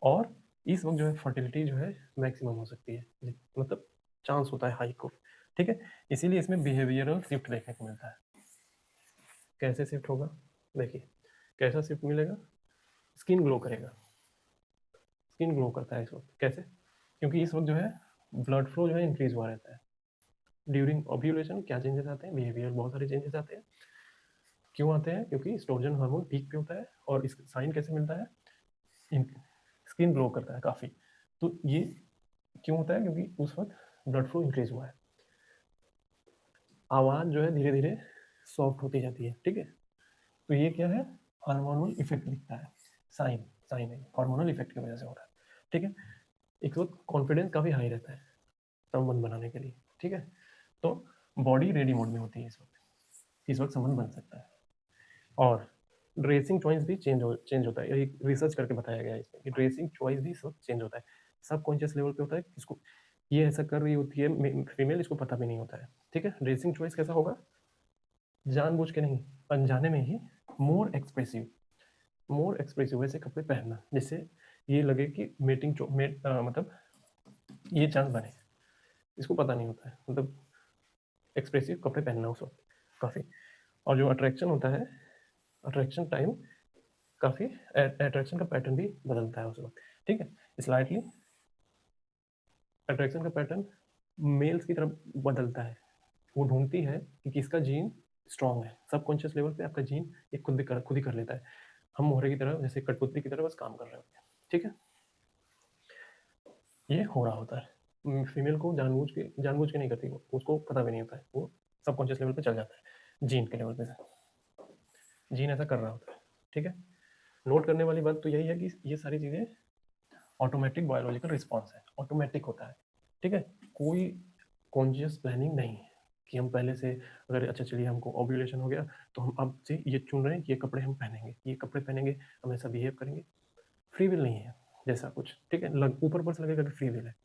और इस वक्त जो है फर्टिलिटी जो है मैक्सिमम हो सकती है, मतलब चांस होता है हाई को, ठीक है। इसीलिए इसमें बिहेवियरल शिफ्ट देखने को मिलता है। कैसे शिफ्ट होगा, देखिए कैसा शिफ्ट मिलेगा, स्किन ग्लो करेगा, स्किन ग्लो करता है इस वक्त। कैसे, क्योंकि इस वक्त जो है ब्लड फ्लो जो है इंक्रीज हुआ रहता है। ड्यूरिंग ओव्यूलेशन क्या चेंजेस आते हैं, बिहेवियर बहुत सारे चेंजेस आते हैं। क्यों आते हैं, क्योंकि एस्ट्रोजन हार्मोन पीक पे होता है। और इस साइन कैसे मिलता है, स्किन ग्लो करता है काफ़ी। तो ये क्यों होता है, क्योंकि उस वक्त ब्लड फ्लो इंक्रीज हुआ है। आवाज़ जो है धीरे धीरे सॉफ्ट होती जाती है, ठीक है। तो ये क्या है, हार्मोनल इफेक्ट दिखता है, साइन साइन है, हार्मोनल इफेक्ट की वजह से हो रहा है, ठीक है। एक वक्त कॉन्फिडेंस काफ़ी हाई रहता है संबंध बनाने के लिए, ठीक है। तो बॉडी रेडी मोड में होती है इस वक्त संबंध बन सकता है। और ड्रेसिंग चॉइस भी चेंज होता है, एक रिसर्च करके बताया गया है इसमें कि ड्रेसिंग चॉइस भी सब चेंज होता है, सब कॉन्शियस लेवल पे होता है। इसको ये ऐसा कर रही होती है फीमेल, इसको पता भी नहीं होता है, ठीक है। ड्रेसिंग चॉइस कैसा होगा, जानबूझ के नहीं, अनजाने में ही मोर एक्सप्रेसिव वैसे कपड़े पहनना जिससे ये लगे कि मतलब ये चांस बने, इसको पता नहीं होता है, मतलब एक्सप्रेसिव कपड़े पहनना उस वक्त काफ़ी। और जो अट्रैक्शन होता है, अट्रैक्शन टाइम काफ़ी, अट्रैक्शन का पैटर्न भी बदलता है उस वक्त, ठीक है। स्लाइटली अट्रैक्शन का पैटर्न मेल्स की तरफ बदलता है। वो ढूंढती है कि किसका जीन स्ट्रांग है, सबकॉन्शियस लेवल पे आपका जीन ये खुद ही कर लेता है। हम मोहरे की तरह, जैसे कठपुतली की तरह बस काम कर रहे होते हैं, ठीक है। ये हो रहा होता है फीमेल को, जानबूझ के नहीं करती वो, उसको पता भी नहीं होता है, वो सबकॉन्शियस लेवल पे चल जाता है, जीन के लेवल पे जीन ऐसा कर रहा होता है, ठीक है। नोट करने वाली बात तो यही है कि ये सारी चीज़ें ऑटोमेटिक बायोलॉजिकल रिस्पॉन्स है, ऑटोमेटिक होता है, ठीक है। कोई कॉन्शियस प्लानिंग नहीं है कि हम पहले से, अगर अच्छा चलिए हमको ओव्यूलेशन हो गया तो हम अब से ये चुन रहे हैं कि ये कपड़े हम पहनेंगे, ये कपड़े पहनेंगे, हम ऐसा बिहेव करेंगे। फ्री विल नहीं है जैसा कुछ, ठीक है। ऊपर ऊपर से लगेगा कि फ्री विल है,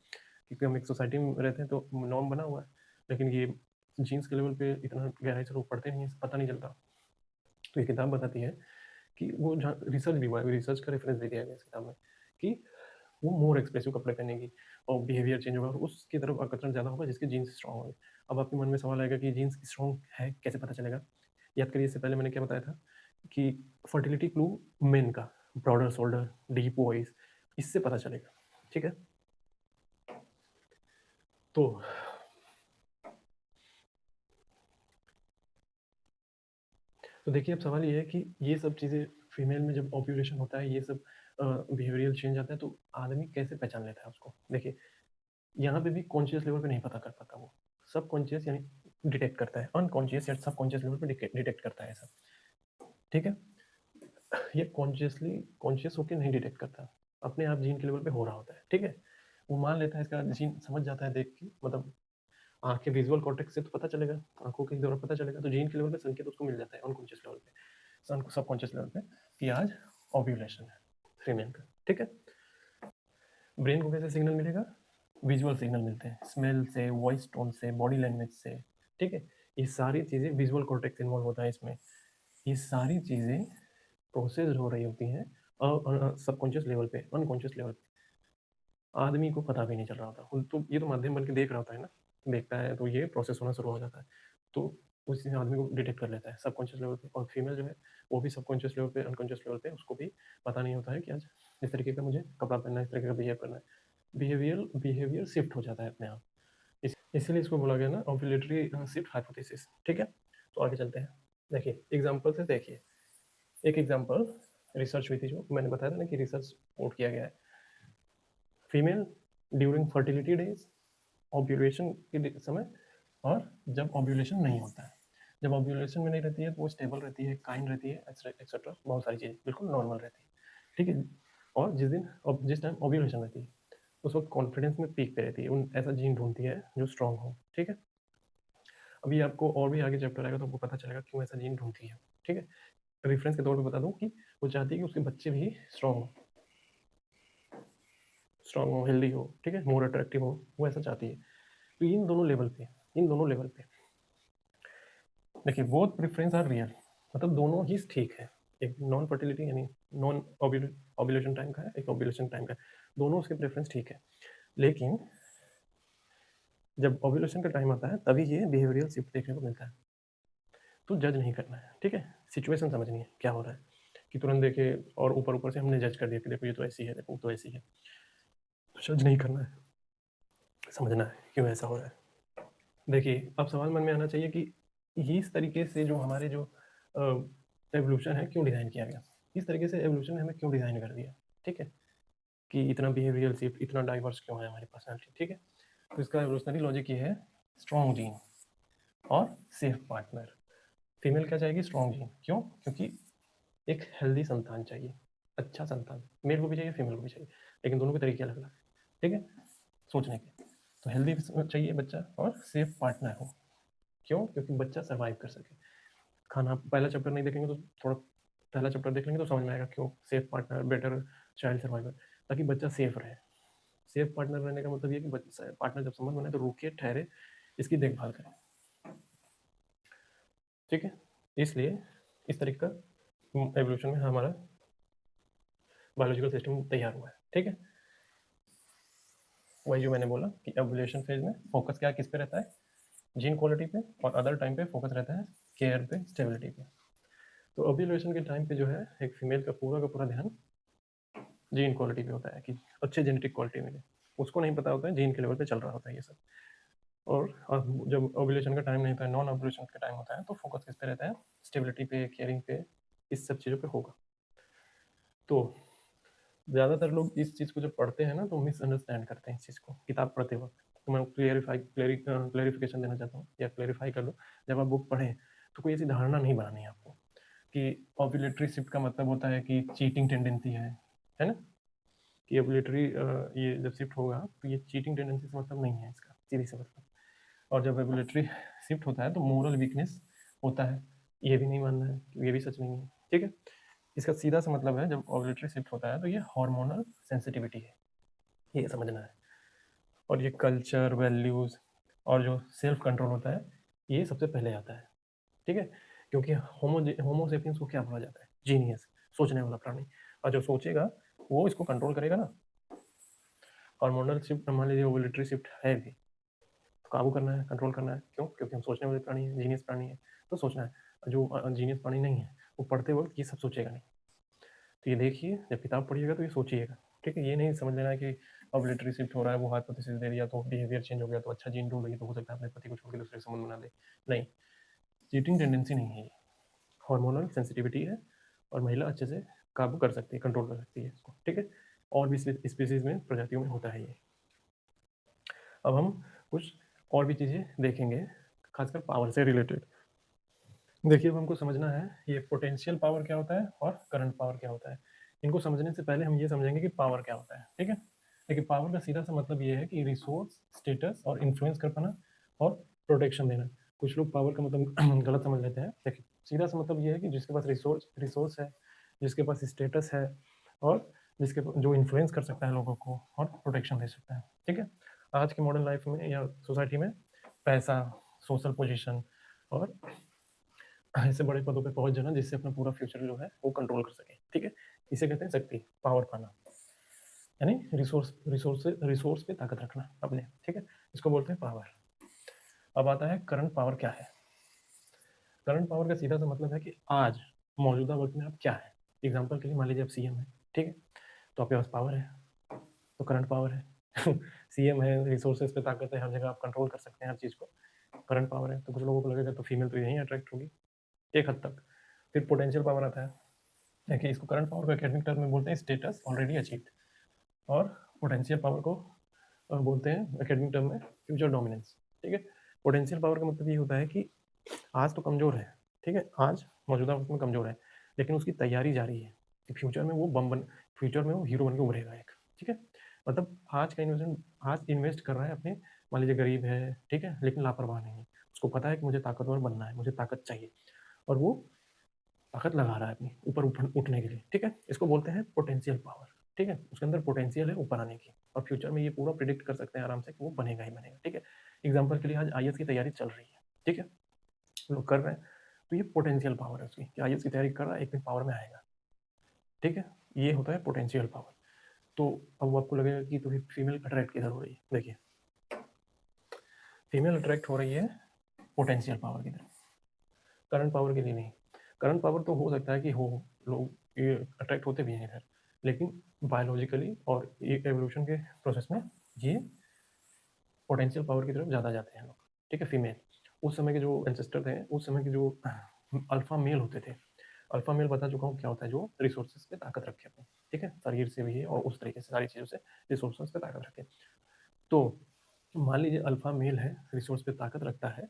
क्योंकि हम एक सोसाइटी में रहते हैं तो नॉर्म बना हुआ है, लेकिन ये जीन्स के लेवल पे इतना गहराई से लोग पढ़ते नहीं है, पता नहीं चलता। तो ये किताब बताती है कि वो जहाँ रिसर्च भी हुआ है, रिसर्च का रेफरेंस दे दिया गया इस किताब में कि वो मोर एक्सप्रेसिव कपड़े पहनेगी और बिहेवियर चेंज होगा और उसकी तरफ आकर्षण ज़्यादा होगा जिसके जीन्स स्ट्रॉन्ग होंगे। अब आपके मन में सवाल आएगा कि जीन्स स्ट्रॉन्ग है कैसे पता चलेगा। याद करिए, इससे पहले मैंने क्या बताया था कि फर्टिलिटी क्लू मेन का ब्रॉडर शोल्डर, डीप वॉइस, इससे पता चलेगा, ठीक है। तो देखिए अब सवाल ये है कि ये सब चीज़ें फीमेल में जब ओव्यूलेशन होता है, ये सब बिहेवियरल चेंज आता है, तो आदमी कैसे पहचान लेता है उसको। देखिए यहाँ पे भी कॉन्शियस लेवल पे नहीं पता कर पाता वो, सब कॉन्शियस यानी डिटेक्ट करता है, अनकॉन्शियस या सब कॉन्शियस लेवल पे डिटेक्ट करता है सब, ठीक है। ये कॉन्शियस होकर नहीं डिटेक्ट करता, अपने आप जीन के लेवल पे हो रहा होता है, ठीक है। वो मान लेता है, इसका जीन समझ जाता है देख के, मतलब आँख के विजुअल कॉर्टेक्स से तो पता चलेगा, आंखों के द्वारा पता चलेगा, तो जीन के लेवल पे संकेत उसको मिल जाता है अनकॉन्शियस लेवल पे, सबकॉन्शियस लेवल पे कि आज ओव्यूलेशन है फीमेल का, ठीक है। ब्रेन को कैसे सिग्नल मिलेगा, विजुअल सिग्नल मिलते हैं, स्मेल से, वॉइस टोन से, बॉडी लैंग्वेज से, ठीक है। ये सारी चीज़ें, विजुअल कॉर्टेक्स इन्वॉल्व होता है इसमें, ये सारी चीज़ें प्रोसेस हो रही होती हैं सबकॉन्शियस लेवल पे, अनकॉन्शियस लेवल पे, आदमी को पता भी नहीं चल रहा होता। तो ये तो माध्यम बन के देख रहा होता है ना, देखता है तो ये प्रोसेस होना शुरू हो जाता है, तो उसी आदमी को डिटेक्ट कर लेता है सबकॉन्शियस लेवल पे। और फीमेल जो है वो भी सबकॉन्शियस लेवल पे, अनकॉन्शियस लेवल पे उसको भी पता नहीं होता है कि आज इस तरीके का मुझे कपड़ा पहनना है, इस तरीके का बिहेव करना है, बिहेवियर शिफ्ट हो जाता है अपने आप। इसीलिए इसको बोला गया ना ओव्यूलेटरी शिफ्ट हाइपोथेसिस, ठीक है। तो आगे चलते हैं, देखिए एग्जाम्पल से देखिए, एक एग्जाम्पल रिसर्च हुई थी, जो मैंने बताया था ना कि रिसर्च कोट किया गया है। Female during fertility days, ovulation के समय, और जब ओव्यूलेशन नहीं होता है, जब ओव्यूलेशन में नहीं रहती है तो वो स्टेबल रहती है, काइंड रहती है, एक्सेट्रा, बहुत सारी चीज़ें बिल्कुल नॉर्मल रहती है, ठीक है। और जिस टाइम ओव्यूलेशन रहती है उस वक्त कॉन्फिडेंस में पीक पे रहती है, उन ऐसा जीन ढूंढती है जो स्ट्रांग हो, ठीक है। अभी आपको और भी आगे चैप्टर आएगा तो आपको पता चलेगा क्यों ऐसा जीन ढूंढती है, ठीक है। रेफरेंस के तौर पे बता दूं कि वो चाहती है कि उसके बच्चे भी स्ट्रांग हो, हेल्दी हो, ठीक है, मोर अट्रैक्टिव हो, वो ऐसा चाहती है। तो इन दोनों लेवल पे देखिए बोथ प्रेफरेंस आर रियल, मतलब दोनों ही ठीक है। एक नॉन फर्टिलिटी यानी नॉन ओव्यूलेशन टाइम का है, एक ओव्यूलेशन टाइम का है, दोनों उसके प्रेफरेंस ठीक है, लेकिन जब ओव्यूलेशन का टाइम आता है तभी ये बिहेवियरल शिफ्ट देखने को मिलता है। तो जज नहीं करना है, ठीक है, सिचुएशन समझनी है क्या हो रहा है, कि तुरंत देखे और ऊपर ऊपर से हमने जज कर दिया कि देखो ये तो ऐसी है, देखो वो तो ऐसी है। तो जज नहीं करना है, समझना है क्यों ऐसा हो रहा है। देखिए अब सवाल मन में आना चाहिए कि ये इस तरीके से जो हमारे जो एवोल्यूशन है क्यों डिज़ाइन किया गया, इस तरीके से एवोल्यूशन ने हमें क्यों डिज़ाइन कर दिया, ठीक है, कि इतना बिहेवियरल शिफ्ट, इतना डाइवर्स क्यों है हमारी पर्सनैलिटी, ठीक है। तो इसका एवोल्यूशनरी लॉजिक ये है, स्ट्रॉन्ग जीन और सेफ पार्टनर। फीमेल क्या चाहेगी, स्ट्रॉन्ग जीन, क्यों, क्योंकि एक हेल्दी संतान चाहिए, अच्छा संतान, मेल को भी चाहिए फीमेल को भी चाहिए, लेकिन दोनों के तरीके अलग अलग है, ठीक है, सोचने के। तो हेल्दी चाहिए बच्चा और सेफ पार्टनर हो, क्यों, क्योंकि बच्चा सर्वाइव कर सके। खाना पहला चैप्टर नहीं देखेंगे तो थोड़ा पहला चैप्टर देख लेंगे तो समझ में आएगा क्यों safe partner better child survivor, ताकि बच्चा सेफ रहे। सेफ पार्टनर रहने का मतलब ये कि बच्चा पार्टनर जब संबंध बनाए तो रुके, ठहरे, इसकी देखभाल करें, ठीक है। इसलिए इस तरीके का एवोल्यूशन में हमारा बायोलॉजिकल सिस्टम तैयार हुआ है, ठीक है। वही जो मैंने बोला कि एवोल्यूशन फेज में फोकस क्या किस पे रहता है, जीन क्वालिटी पे, और अदर टाइम पे फोकस रहता है केयर पे, स्टेबिलिटी पे। तो ओव्यूलेशन के टाइम पे जो है एक फीमेल का पूरा ध्यान जीन क्वालिटी पे होता है कि अच्छे जेनेटिक क्वालिटी मिले, उसको नहीं पता होता है, जीन के लेवल पे चल रहा होता है ये सब। और जब ओव्यूलेशन का टाइम नहीं होता है, नॉन ओव्यूलेशन का टाइम होता है, तो फोकस किस पे रहता है, स्टेबिलिटी पे, केयरिंग पे, इस सब चीज़ों पे होगा। तो ज़्यादातर लोग इस चीज़ को जब पढ़ते हैं ना तो मिसअंडरस्टैंड करते हैं इस चीज़ को किताब पढ़ते वक्त। तो मैं क्लेरिफिकेशन देना चाहता हूँ या क्लेरिफाई कर दो, जब आप बुक पढ़ें तो कोई ऐसी धारणा नहीं बनानी है आपको कि ओव्यूलेटरी शिफ्ट का मतलब होता है कि चीटिंग टेंडेंसी है ना, कि ओव्यूलेटरी ये जब शिफ्ट होगा तो ये चीटिंग टेंडेंसी से मतलब नहीं है इसका, सीधी से मतलब। और जब ओव्यूलेटरी शिफ्ट होता है तो मोरल वीकनेस होता है, ये भी नहीं मानना है, ये भी सच नहीं है, ठीक है। इसका सीधा सा मतलब है जब ओव्यूलेटरी शिफ्ट होता है तो ये हार्मोनल सेंसिटिविटी है, ये समझना है। और ये कल्चर, वैल्यूज़ और जो सेल्फ कंट्रोल होता है ये सबसे पहले आता है, ठीक है। क्योंकि होमोसेपियंस को क्या बोला जाता है, जीनियस, सोचने वाला प्राणी। और जो सोचेगा वो इसको कंट्रोल करेगा ना। हार्मोनल शिफ्ट मान लीजिए ओवुलेटरी शिफ्ट है भी, तो काबू करना है, कंट्रोल करना है, क्यों, क्योंकि हम सोचने वाले प्राणी हैं, जीनियस प्राणी है, तो सोचना है। जो जीनियस प्राणी नहीं है वो पढ़ते वक्त ये सब सोचेगा नहीं। तो ये देखिए जब किताब पढ़िएगा तो ये सोचिएगा, ठीक है। ये नहीं समझ लेना है कि ओवुलेटरी शिफ्ट हो रहा है, वो हाइपोथेसिस दे दिया तो बिहेवियर चेंज हो गया तो अच्छा जीन ढूंढ रही है तो हो सकता है अपने पति को छोड़ के दूसरे से संबंध बना ले, नहीं, चीटिंग टेंडेंसी नहीं है ये, हार्मोनल सेंसिटिविटी है। और महिला अच्छे से काबू कर सकती है, कंट्रोल कर सकती है इसको, ठीक है। और भी स्पीसीज में, प्रजातियों में होता है ये। अब हम कुछ और भी चीज़ें देखेंगे, खासकर पावर से रिलेटेड। देखिए अब हमको समझना है ये पोटेंशियल पावर क्या होता है और करंट पावर क्या होता है। इनको समझने से पहले हम ये समझेंगे कि पावर क्या होता है, ठीक है। देखिए पावर का सीधा सा मतलब ये है कि रिसोर्स, स्टेटस और इन्फ्लुएंस कर पाना और प्रोटेक्शन देना। कुछ लोग पावर का मतलब गलत समझ लेते हैं। देखिए सीधा सा मतलब ये है कि जिसके पास रिसोर्स है, जिसके पास स्टेटस है, और जो इन्फ्लुएंस कर सकता है लोगों को और प्रोटेक्शन दे सकता है, ठीक है। आज के मॉडर्न लाइफ में या सोसाइटी में पैसा, सोशल पोजीशन और ऐसे बड़े पदों पे पहुंच जाना जिससे अपना पूरा फ्यूचर जो है वो कंट्रोल कर सके, ठीक है। इसे कहते हैं शक्ति, पावर पाना, यानी रिसोर्स पे ताकत रखना अपने, ठीक है। इसको बोलते हैं पावर। अब आता है करंट पावर क्या है। करंट पावर का सीधा सा मतलब है कि आज मौजूदा वक्त में आप क्या है। एग्जाम्पल के लिए मान लीजिए आप सीएम है, ठीक है, तो आपके पास पावर है, तो करंट पावर है। सीएम है, रिसोर्सेज पे ताकत है, हर जगह आप कंट्रोल कर सकते हैं हर चीज़ को, करंट पावर है। तो कुछ लोगों को लगेगा तो फीमेल तो यही अट्रैक्ट होगी एक हद तक। फिर पोटेंशियल पावर आता है, देखिए इसको करंट पावर को एकेडमिक टर्म में बोलते हैं स्टेटस ऑलरेडी अचीव्ड, और पोटेंशियल पावर को बोलते हैं एकेडमिक टर्म में फ्यूचर डोमिनेंस, ठीक है। पोटेंशियल पावर का मतलब ये होता है कि आज तो कमजोर है, ठीक है, आज मौजूदा वक्त में कमजोर है, लेकिन उसकी तैयारी जारी है कि फ्यूचर में वो बम बन, फ्यूचर में वो हीरो बन के उभरेगा एक, ठीक है। मतलब आज का इन्वेस्टमेंट, आज इन्वेस्ट कर रहा है अपने, मान लीजिए गरीब है, ठीक है, लेकिन लापरवाह नहीं है, उसको पता है कि मुझे ताकतवर बनना है, मुझे ताकत चाहिए, और वो ताकत लगा रहा है अपनी ऊपर उठने के लिए, ठीक है। इसको बोलते हैं पोटेंशियल पावर, ठीक है। उसके अंदर पोटेंशियल है ऊपर आने की, और फ्यूचर में ये पूरा प्रिडिक्ट कर सकते हैं आराम से कि वो बनेगा ही बनेगा, ठीक है। एग्जाम्पल के लिए आज आईएएस की तैयारी चल रही है, ठीक है, लोग कर रहे हैं, तो ये पोटेंशियल पावर है उसकी कि आईएएस की तैयारी कर रहा है, एक दिन पावर में आएगा, ठीक है। ये होता है पोटेंशियल पावर। तो अब आपको लगेगा कि तो फीमेल अट्रैक्ट किधर हो रही है। देखिए, फीमेल अट्रैक्ट हो रही है पोटेंशियल पावर की तरफ, करंट पावर के लिए नहीं। करंट पावर तो हो सकता है कि हो, लोग ये अट्रैक्ट होते भी हैं खैर, लेकिन बायोलॉजिकली और एवोल्यूशन के प्रोसेस में ये पोटेंशियल पावर की तरफ ज़्यादा जाते हैं लोग, ठीक है, फीमेल। उस समय के जो एंसेस्टर थे, उस समय के जो अल्फा मेल होते थे, अल्फा मेल बता चुका हूँ क्या होता है, जो रिसोर्सेज पे ताकत रखे अपने, ठीक है, शरीर से भी और उस तरीके से सारी चीज़ों से रिसोर्सेज पे ताकत रखे। तो मान लीजिए अल्फा मेल है, रिसोर्स पे ताकत रखता है,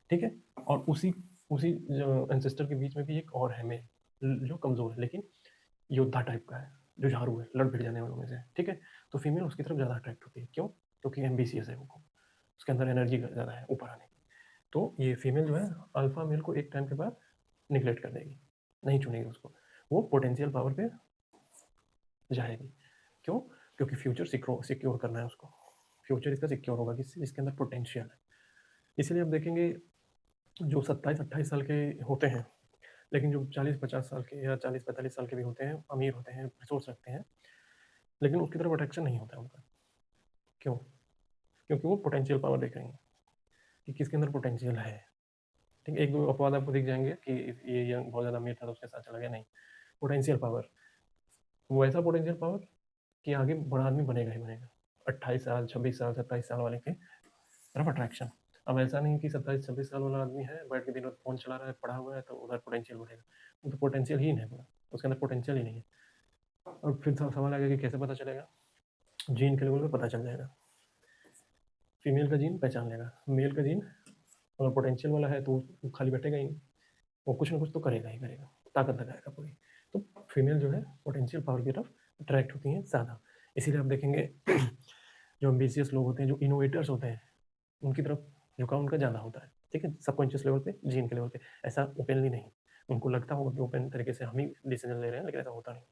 ठीक है, और उसी उसी जो एंसेस्टर के बीच में भी एक और है मेल जो कमज़ोर है लेकिन योद्धा टाइप का है, जो झाड़ू है, लड़ भिड़ जाने वालों में से, ठीक है। तो फीमेल उसकी तरफ ज़्यादा अट्रैक्ट होती है, क्यों? क्योंकि एम्बिशियस है वो, उसके अंदर एनर्जी ज़्यादा है ऊपर आने की। तो ये फीमेल जो है अल्फा मेल को एक टाइम के बाद निगलेक्ट कर देगी, नहीं चुनेगी उसको, वो पोटेंशियल पावर पे जाएगी। क्यों? क्योंकि फ्यूचर सिक्योर करना है उसको, फ्यूचर इसका सिक्योर होगा किससे? जिसके अंदर पोटेंशियल है। इसलिए आप देखेंगे जो 27-28 साल के होते हैं, लेकिन जो 40-50 साल के या 40-45 साल के भी होते हैं, अमीर होते हैं, रिसोर्स रखते हैं, लेकिन उसकी तरफ अट्रैक्शन नहीं होता है उनका। क्यों? क्योंकि वो पोटेंशियल पावर देख रही हैं कि किसके अंदर पोटेंशियल है। ठीक है, एक दो अपवाद आपको दिख जाएंगे कि ये यंग बहुत ज़्यादा अमीर था तो उसके साथ चला गया, नहीं। पोटेंशियल पावर, वो ऐसा पोटेंशियल पावर कि आगे बड़ा आदमी बनेगा ही बनेगा। 28 साल, 26 साल, 27 साल वाले के तरफ अट्रैक्शन। अब ऐसा नहीं कि 27-26 साल वाला आदमी है, बैठ के दिन रात फोन चला रहा है, पढ़ा हुआ है, तो उधर पोटेंशियल बढ़ेगा। वो तो पोटेंशियल ही नहीं है पूरा, उसके अंदर पोटेंशियल ही नहीं है। और फिर सवाल आएगा कि कैसे पता चलेगा? जीन के लेवल पे पता चल जाएगा। फीमेल का जीन पहचान लेगा, मेल का जीन अगर पोटेंशियल वाला है तो वो खाली बैठेगा ही नहीं, वो कुछ ना कुछ तो करेगा ही करेगा, ताकत लगाएगा पूरी। तो फीमेल जो है पोटेंशियल पावर की तरफ अट्रैक्ट होती हैं ज़्यादा। इसीलिए आप देखेंगे जो एम्बिशियस लोग होते हैं, जो इनोवेटर्स होते हैं, उनकी तरफ झुकाव उनका ज़्यादा होता है, ठीक है, सबकॉन्शियस लेवल पे, जीन के लेवल पे। ऐसा ओपनली नहीं, उनको लगता होगा कि ओपन तरीके से हम ही डिसीजन ले रहे हैं, लेकिन ऐसा होता नहीं,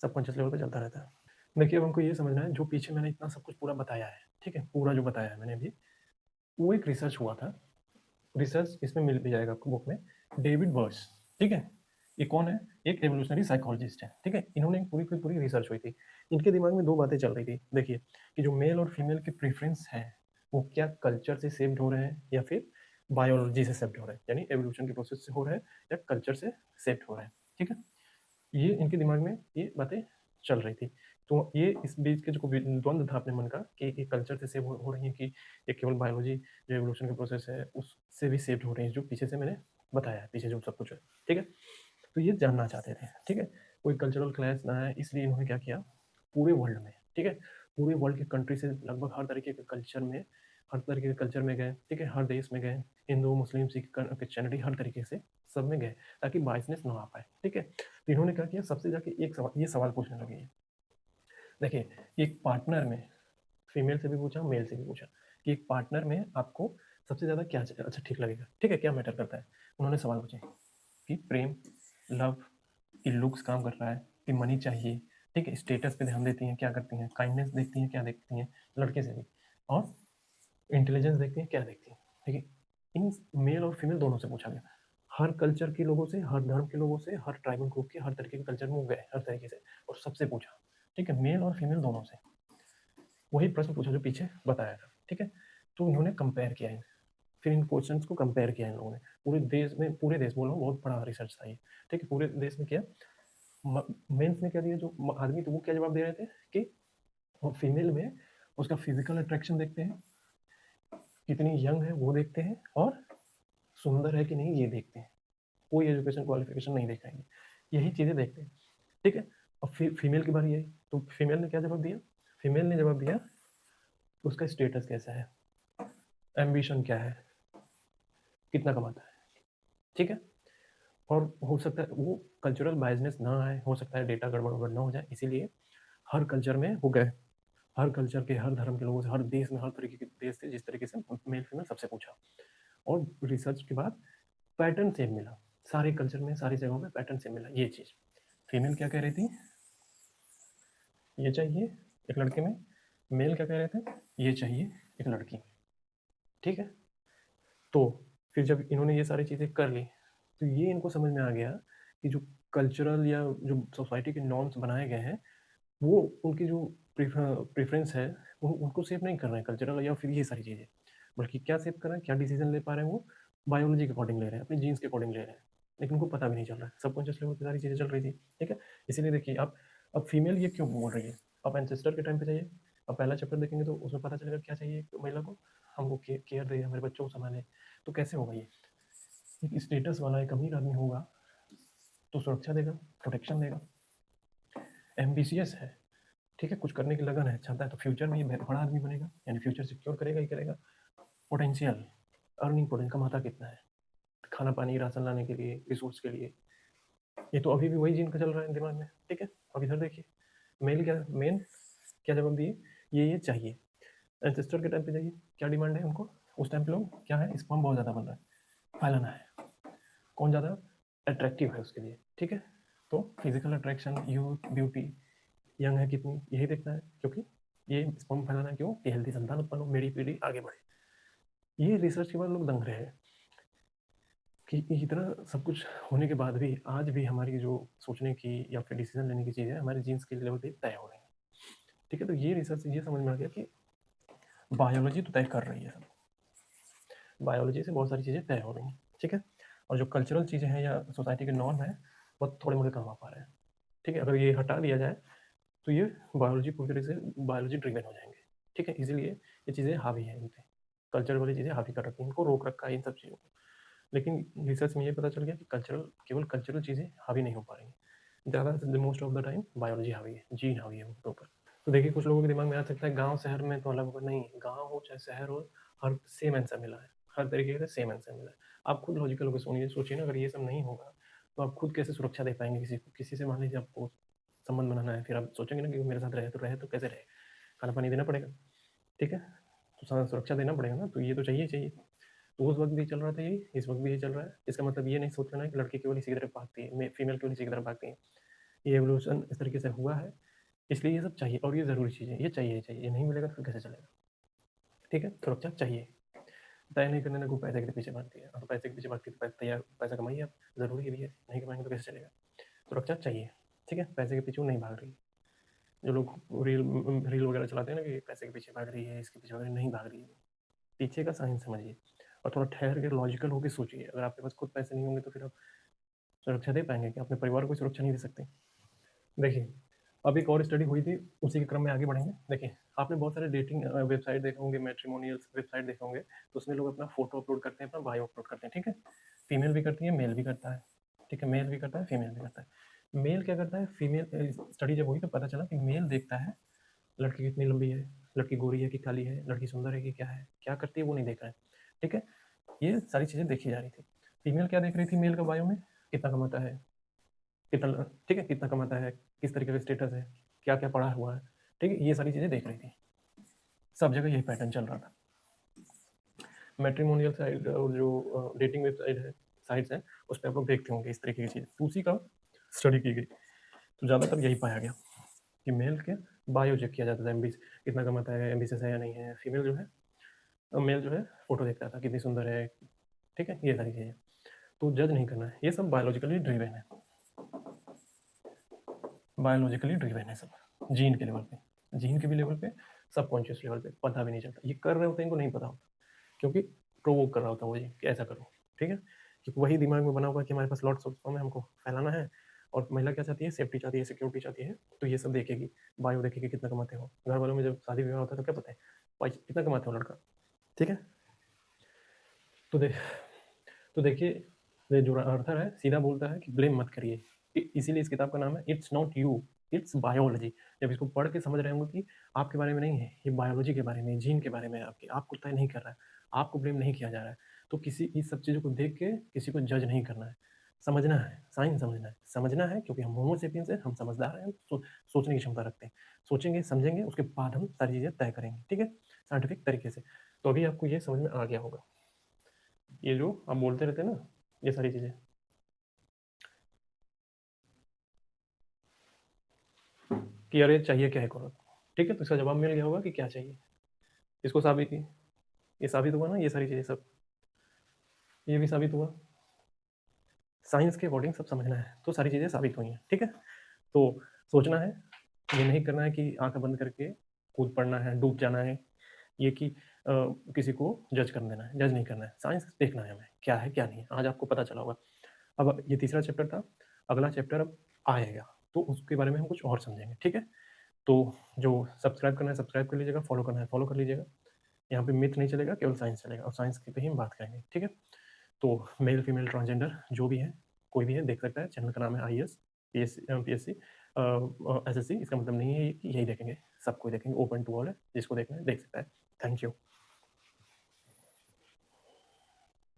सबकॉन्शियस लेवल पे चलता रहता है। देखिए, अब हमको ये समझना है, जो पीछे मैंने इतना सब कुछ पूरा बताया है, ठीक है, पूरा जो बताया है मैंने अभी, वो एक रिसर्च हुआ था। रिसर्च इसमें मिल भी जाएगा आपको बुक में, डेविड बर्स, ठीक है। ये कौन है? एक एवोल्यूशनरी साइकोलॉजिस्ट है, ठीक है। इन्होंने पूरी की पूरी रिसर्च हुई थी। इनके दिमाग में दो बातें चल रही थी, देखिए, कि जो मेल और फीमेल के प्रेफरेंस है, वो क्या कल्चर से सेव्ड हो रहे हैं या फिर बायोलॉजी से सेव्ड हो रहे हैं, यानी एवोल्यूशन के प्रोसेस से हो रहे हैं या कल्चर से सेव्ड हो रहे हैं, ठीक है। ये इनके दिमाग में ये बातें चल रही थी। तो ये इस बीच के जो द्वंद्व था अपने मन का कि ये कल्चर से सेव हो रही है कि ये केवल बायोलॉजी जो एवोल्यूशन के प्रोसेस है उससे भी सेव्ड हो रही है, जो पीछे से मैंने बताया है, पीछे जो सब कुछ है, ठीक है। तो ये जानना चाहते थे, ठीक है, कोई कल्चरल क्लैश ना है, इसलिए इन्होंने क्या किया, पूरे वर्ल्ड में, ठीक है, पूरे वर्ल्ड के कंट्री से लगभग हर तरीके के कल्चर में, हर तरीके के कल्चर में गए, ठीक है, हर देश में गए, हिंदू मुस्लिम सिख क्रिश्चियनिटी हर तरीके से सब में गए, ताकि बाइसनेस ना आ पाए, ठीक है। तो इन्होंने क्या किया, सबसे जाके एक सवाल, ये सवाल पूछने लगे। देखिए, एक पार्टनर में, फीमेल से भी पूछा, मेल से भी पूछा, कि एक पार्टनर में आपको सबसे ज़्यादा क्या अच्छा ठीक लगेगा, ठीक है, क्या मैटर करता है। उन्होंने सवाल पूछे कि प्रेम, लव, कि लुक्स काम कर रहा है, कि मनी चाहिए, ठीक है, स्टेटस पे ध्यान देती हैं, क्या करती हैं, काइंडनेस देखती हैं, क्या देखती हैं, लड़के से भी, और इंटेलिजेंस देखती हैं, क्या देखती हैं, ठीक है। इन मेल और फीमेल दोनों से पूछा गया, हर कल्चर के लोगों से, हर धर्म के लोगों से, हर ट्राइबल ग्रुप के, हर तरीके के कल्चर में वो गए हर तरीके से, और सबसे पूछा, ठीक है, मेल और फीमेल दोनों से वही प्रश्न पूछा जो पीछे बताया था, ठीक है। तो इन्होंने कंपेयर किया है, फिर इन क्वेश्चंस को कंपेयर किया इन लोगों ने, पूरे देश में, पूरे देश बोल रहा हूँ, बहुत बड़ा रिसर्च था ये, ठीक है, पूरे देश में किया। मेंस ने क्या दिया, जो आदमी तो वो क्या जवाब दे रहे थे कि फीमेल में उसका फिजिकल अट्रैक्शन देखते हैं, कितनी यंग है वो देखते हैं, और सुंदर है कि नहीं ये देखते हैं, कोई एजुकेशन क्वालिफिकेशन नहीं देखेंगे, यही चीज़ें देखते हैं, ठीक है। अब फीमेल की बारी आई, तो फीमेल ने क्या जवाब दिया, फीमेल ने जवाब दिया उसका स्टेटस कैसा है, एम्बिशन क्या है, कितना कमाता है, ठीक है। और हो सकता है वो कल्चरल बायसनेस ना आए, हो सकता है डेटा गड़बड़ वगड़ ना हो जाए, इसीलिए हर कल्चर में हो गए, हर कल्चर के, हर धर्म के लोगों से, हर देश में, हर तरीके के देश से, जिस तरीके से मेल फीमेल सबसे पूछा, और रिसर्च के बाद पैटर्न सेम मिला, सारे कल्चर में, सारी जगहों में पैटर्न सेम मिला। ये चीज़ फीमेल क्या कह रही थी, ये चाहिए एक लड़के में, मेल क्या कह रहे थे, ये चाहिए एक लड़की में, ठीक है। तो फिर जब इन्होंने ये सारी चीज़ें कर ली, तो ये इनको समझ में आ गया कि जो कल्चरल या जो सोसाइटी के नॉर्म्स बनाए गए हैं, वो उनकी जो प्रेफरेंस है वो उनको सेव नहीं कर रहे हैं कल्चरल या फिर ये सारी चीज़ें, बल्कि क्या सेव कर रहे हैं, क्या डिसीजन ले पा रहे हैं वो बायोलॉजी के अकॉर्डिंग ले रहे हैं, अपने जीन्स के अकॉर्डिंग ले रहे हैं, लेकिन उनको पता भी नहीं चल रहा है, सबकॉन्शियस लेवल पे सारी चीज़ें चल रही थी। ठीक है, इसीलिए देखिए आप, अब फीमेल ये क्यों बोल रही है, आप एंसेस्टर के टाइम पे जाइए, अब पहला चैप्टर देखेंगे तो उसमें पता चलेगा क्या चाहिए एक महिला को, हमको केयर दे, हमारे बच्चों को संभाले। तो कैसे होगा ये, एक स्टेटस वाला एक अमीर आदमी होगा तो सुरक्षा देगा, प्रोटेक्शन देगा, एम्बिशियस है, ठीक है, कुछ करने की लगन है, चाहता है तो फ्यूचर में ये बड़ा आदमी बनेगा, यानी फ्यूचर सिक्योर करेगा ही करेगा। पोटेंशियल, अर्निंग पोटेंशियल, कमाता कितना है, खाना पानी राशन लाने के लिए, रिसोर्स के लिए, ये तो अभी भी वही जीन का चल रहा है दिमाग में। ठीक है, अब इधर देखिए, मेल क्या, मेन क्या जवाब दिए, ये चाहिए। एंसेस्टर के टाइम पे जाइए, क्या डिमांड है उनको, उस टाइम पे लोग क्या है, स्पर्म बहुत ज़्यादा बन रहा है, फैलाना है, कौन ज़्यादा अट्रैक्टिव है उसके लिए। ठीक है, तो physical attraction, youth, beauty, young है कितनी, यही देखना है, क्योंकि ये स्पर्म फैलाना है, क्यों कि हेल्थी संतान उत्पन्न हो, मेरी पीढ़ी आगे बढ़े। ये रिसर्च के बाद लोग दंग रहे हैं कि इतना सब कुछ होने के बाद भी आज भी हमारी जो सोचने की या फिर डिसीजन लेने की चीज़ है हमारे जीन्स के लेवल पे तय हो रही है। ठीक है, तो ये रिसर्च से ये समझ में आ गया कि बायोलॉजी तो तय कर रही है सब, बायोलॉजी से बहुत सारी चीज़ें तय हो रही हैं। ठीक है, और जो कल्चरल चीज़ें हैं या सोसाइटी के नॉर्म है वो थोड़े मोड़े कम आ पा रहे हैं। ठीक है, अगर ये हटा दिया जाए तो ये बायोलॉजी पूरी तरह से बायोलॉजी ड्रिवन हो जाएंगे। ठीक है, इसीलिए ये चीज़ें हावी हैं इन पे, कल्चर वाली चीज़ें हावी कर रखी हैं, इनको रोक रखा है इन सब चीज़ों को। लेकिन रिसर्च में ये पता चल गया कि कल्चरल, केवल कल्चरल चीज़ें हावी नहीं हो पा रही हैं, ज़्यादा most of the time biology हावी है, जीन हावी है उनके ऊपर। तो देखिए कुछ लोगों के दिमाग में आ सकता है गांव शहर में तो अलग होगा, नहीं, गांव हो चाहे शहर हो, हर सेम आंसर मिला है, हर तरीके से सेम आंसर मिला है। आप खुद लॉजिकल होकर सुनिए, सोचिए ना, अगर ये सब नहीं होगा तो आप खुद कैसे सुरक्षा दे पाएंगे किसी को, किसी से मान लीजिए आपको संबंध बनाना है, फिर आप सोचेंगे ना कि वो मेरे साथ रहे तो कैसे रहे, खाना पानी देना पड़ेगा। ठीक है, तो सुरक्षा देना पड़ेगा ना, तो ये तो चाहिए चाहिए। तो उस वक्त भी चल रहा था यही, इस वक्त भी यही चल रहा है। इसका मतलब ये नहीं सोच लेना है कि लड़की केवल इसी की तरफ भागती है, फीमेल केवल इसी की तरफ भागती है। ये एवोल्यूशन इस तरीके से हुआ है, इसलिए ये सब चाहिए, और ये ज़रूरी चीज़ है, ये चाहिए चाहिए, ये नहीं मिलेगा तो फिर कैसे चलेगा। ठीक है, सुरक्षा चाहिए, तय नहीं करने को पैसे के पीछे भागती है, और पैसे के पीछे भागती है तो तैयार पैसा कमाइए आप, ज़रूरी भी है, नहीं कमाएंगे तो कैसे चलेगा। सुरक्षा चाहिए, ठीक है, पैसे के पीछे वो नहीं भाग रही है। जो लोग रील रील वगैरह चलाते हैं ना कि पैसे के पीछे भाग रही है, इसके पीछे भाग रही है, नहीं भाग रही है, पीछे का साइंस समझिए और थोड़ा ठहर के लॉजिकल होकर सोचिए। अगर आपके पास खुद पैसे नहीं होंगे तो फिर आप सुरक्षा दे पाएंगे कि अपने परिवार को सुरक्षा नहीं दे सकते। देखिए, अब एक और स्टडी हुई थी, उसी के क्रम में आगे बढ़ेंगे। देखिए, आपने बहुत सारे डेटिंग वेबसाइट देखे होंगे, मैट्रिमोनियल वेबसाइट देखे होंगे, तो उसमें लोग अपना फोटो अपलोड करते हैं, अपना बायो अपलोड करते हैं। ठीक है, फीमेल भी करती है, मेल भी करता है। ठीक है, मेल भी करता है, फीमेल भी करता है। मेल क्या करता है, फीमेल स्टडी जब हुई तो पता चला कि मेल देखता है लड़की कितनी लंबी है, लड़की गोरी है कि काली है, लड़की सुंदर है कि क्या है, क्या करती है वो नहीं देख रहा है। ठीक है, ये सारी चीज़ें देखी जा रही थी। फीमेल क्या देख रही थी मेल का बायो में, कितना कमाता है, कितना, ठीक है, कितना कमाता है, किस तरीके का स्टेटस है, क्या क्या पढ़ा हुआ है। ठीक है, ये सारी चीज़ें देख रही थी, सब जगह यही पैटर्न चल रहा था। मैट्रिमोनियल साइट और जो डेटिंग वेबसाइट है, साइट्स हैं, उस पर आप लोग देखते होंगे इस तरीके की चीज़, तो उसी का स्टडी की गई, तो ज़्यादातर यही पाया गया कि मेल के बायो चेक किया जाता था, एम कितना कमाता है, एम्बिशियस है या नहीं है। फीमेल जो है, मेल जो है फोटो देखता था, कितनी सुंदर है। ठीक है, ये सारी चीज़ें, तो जज नहीं करना है, ये सब बायोलॉजिकली ड्रिवन है, बायोलॉजिकली ड्रिवन है सब, जीन के लेवल पे, जीन के भी लेवल पे, सबकॉन्शियस लेवल पे, पता भी नहीं चलता, ये कर रहे होते हैं, इनको नहीं पता होता, क्योंकि प्रोवोक कर रहा होता है वो ये कि ऐसा करो। ठीक है, क्योंकि वही दिमाग में बना हुआ कि हमारे पास लॉट्स ऑफ स्पर्म है, हमको फैलाना है, और महिला क्या चाहती है, सेफ्टी चाहती है, सिक्योरिटी चाहती है, तो ये सब देखेगी, बायो देखेगी, कितना कमाते हो, घर वालों में जब शादी विवाह होता है तो क्या पता है भाई कितना कमाते हो लड़का। ठीक है, तो तो देखिए, ये जो आर्थर है सीधा बोलता है कि ब्लेम मत करिए, इसीलिए इस किताब का नाम है it's not you, it's biology. जब इसको पढ़ के समझ रहे होंगे कि आपके बारे में नहीं है, ये बायोलॉजी के बारे में, जीन के बारे में है, आपके, आपको तय नहीं कर रहा है, आपको ब्लेम नहीं किया जा रहा है। तो किसी इस सब चीज़ों को देख के किसी को जज नहीं करना है, समझना है, साइंस समझना है, क्योंकि हम होमो सेपियंस हैं, हम समझदार हैं, सोचने की क्षमता रखते हैं, सोचेंगे समझेंगे, उसके बाद हम सारी चीज़ें तय करेंगे। ठीक है, साइंटिफिक तरीके से। तो अभी आपको ये समझ में आ गया होगा, ये जो आप बोलते रहते हैं ना, ये सारी चीज़ें, कि अरे चाहिए क्या है औरत। ठीक है, तो इसका जवाब मिल गया होगा कि क्या चाहिए, इसको साबित, ये साबित हुआ ना, ये सारी चीज़ें सब, ये भी साबित हुआ, साइंस के अकॉर्डिंग सब समझना है, तो सारी चीज़ें साबित हुई हैं। ठीक है, तो सोचना है, ये नहीं करना है कि आँखें बंद करके कूद पड़ना है, डूब जाना है, ये कि किसी को जज कर देना है, जज नहीं करना है। साइंस देखना है हमें, क्या है, क्या नहीं है। आज आपको पता चला होगा। अब ये तीसरा चैप्टर था, अगला चैप्टर अब आएगा, तो उसके बारे में हम कुछ और समझेंगे, ठीक है? तो जो सब्सक्राइब करना है, सब्सक्राइब कर लीजिएगा, फॉलो करना है, फॉलो कर लीजिएगा। यहाँ पे मिथ नहीं चलेगा, केवल साइंस चलेगा और साइंस की पे ही हम बात करेंगे, ठीक है? तो मेल, फीमेल, ट्रांसजेंडर जो भी है, कोई भी है देख सकता है। चैनल का नाम है आईएएस, पीएससी, एसएससी। इसका मतलब नहीं है कि यही देखेंगे, सब कोई देखेंगे, ओपन टू ऑल है, जिसको देखना है देख सकता है। Thank you.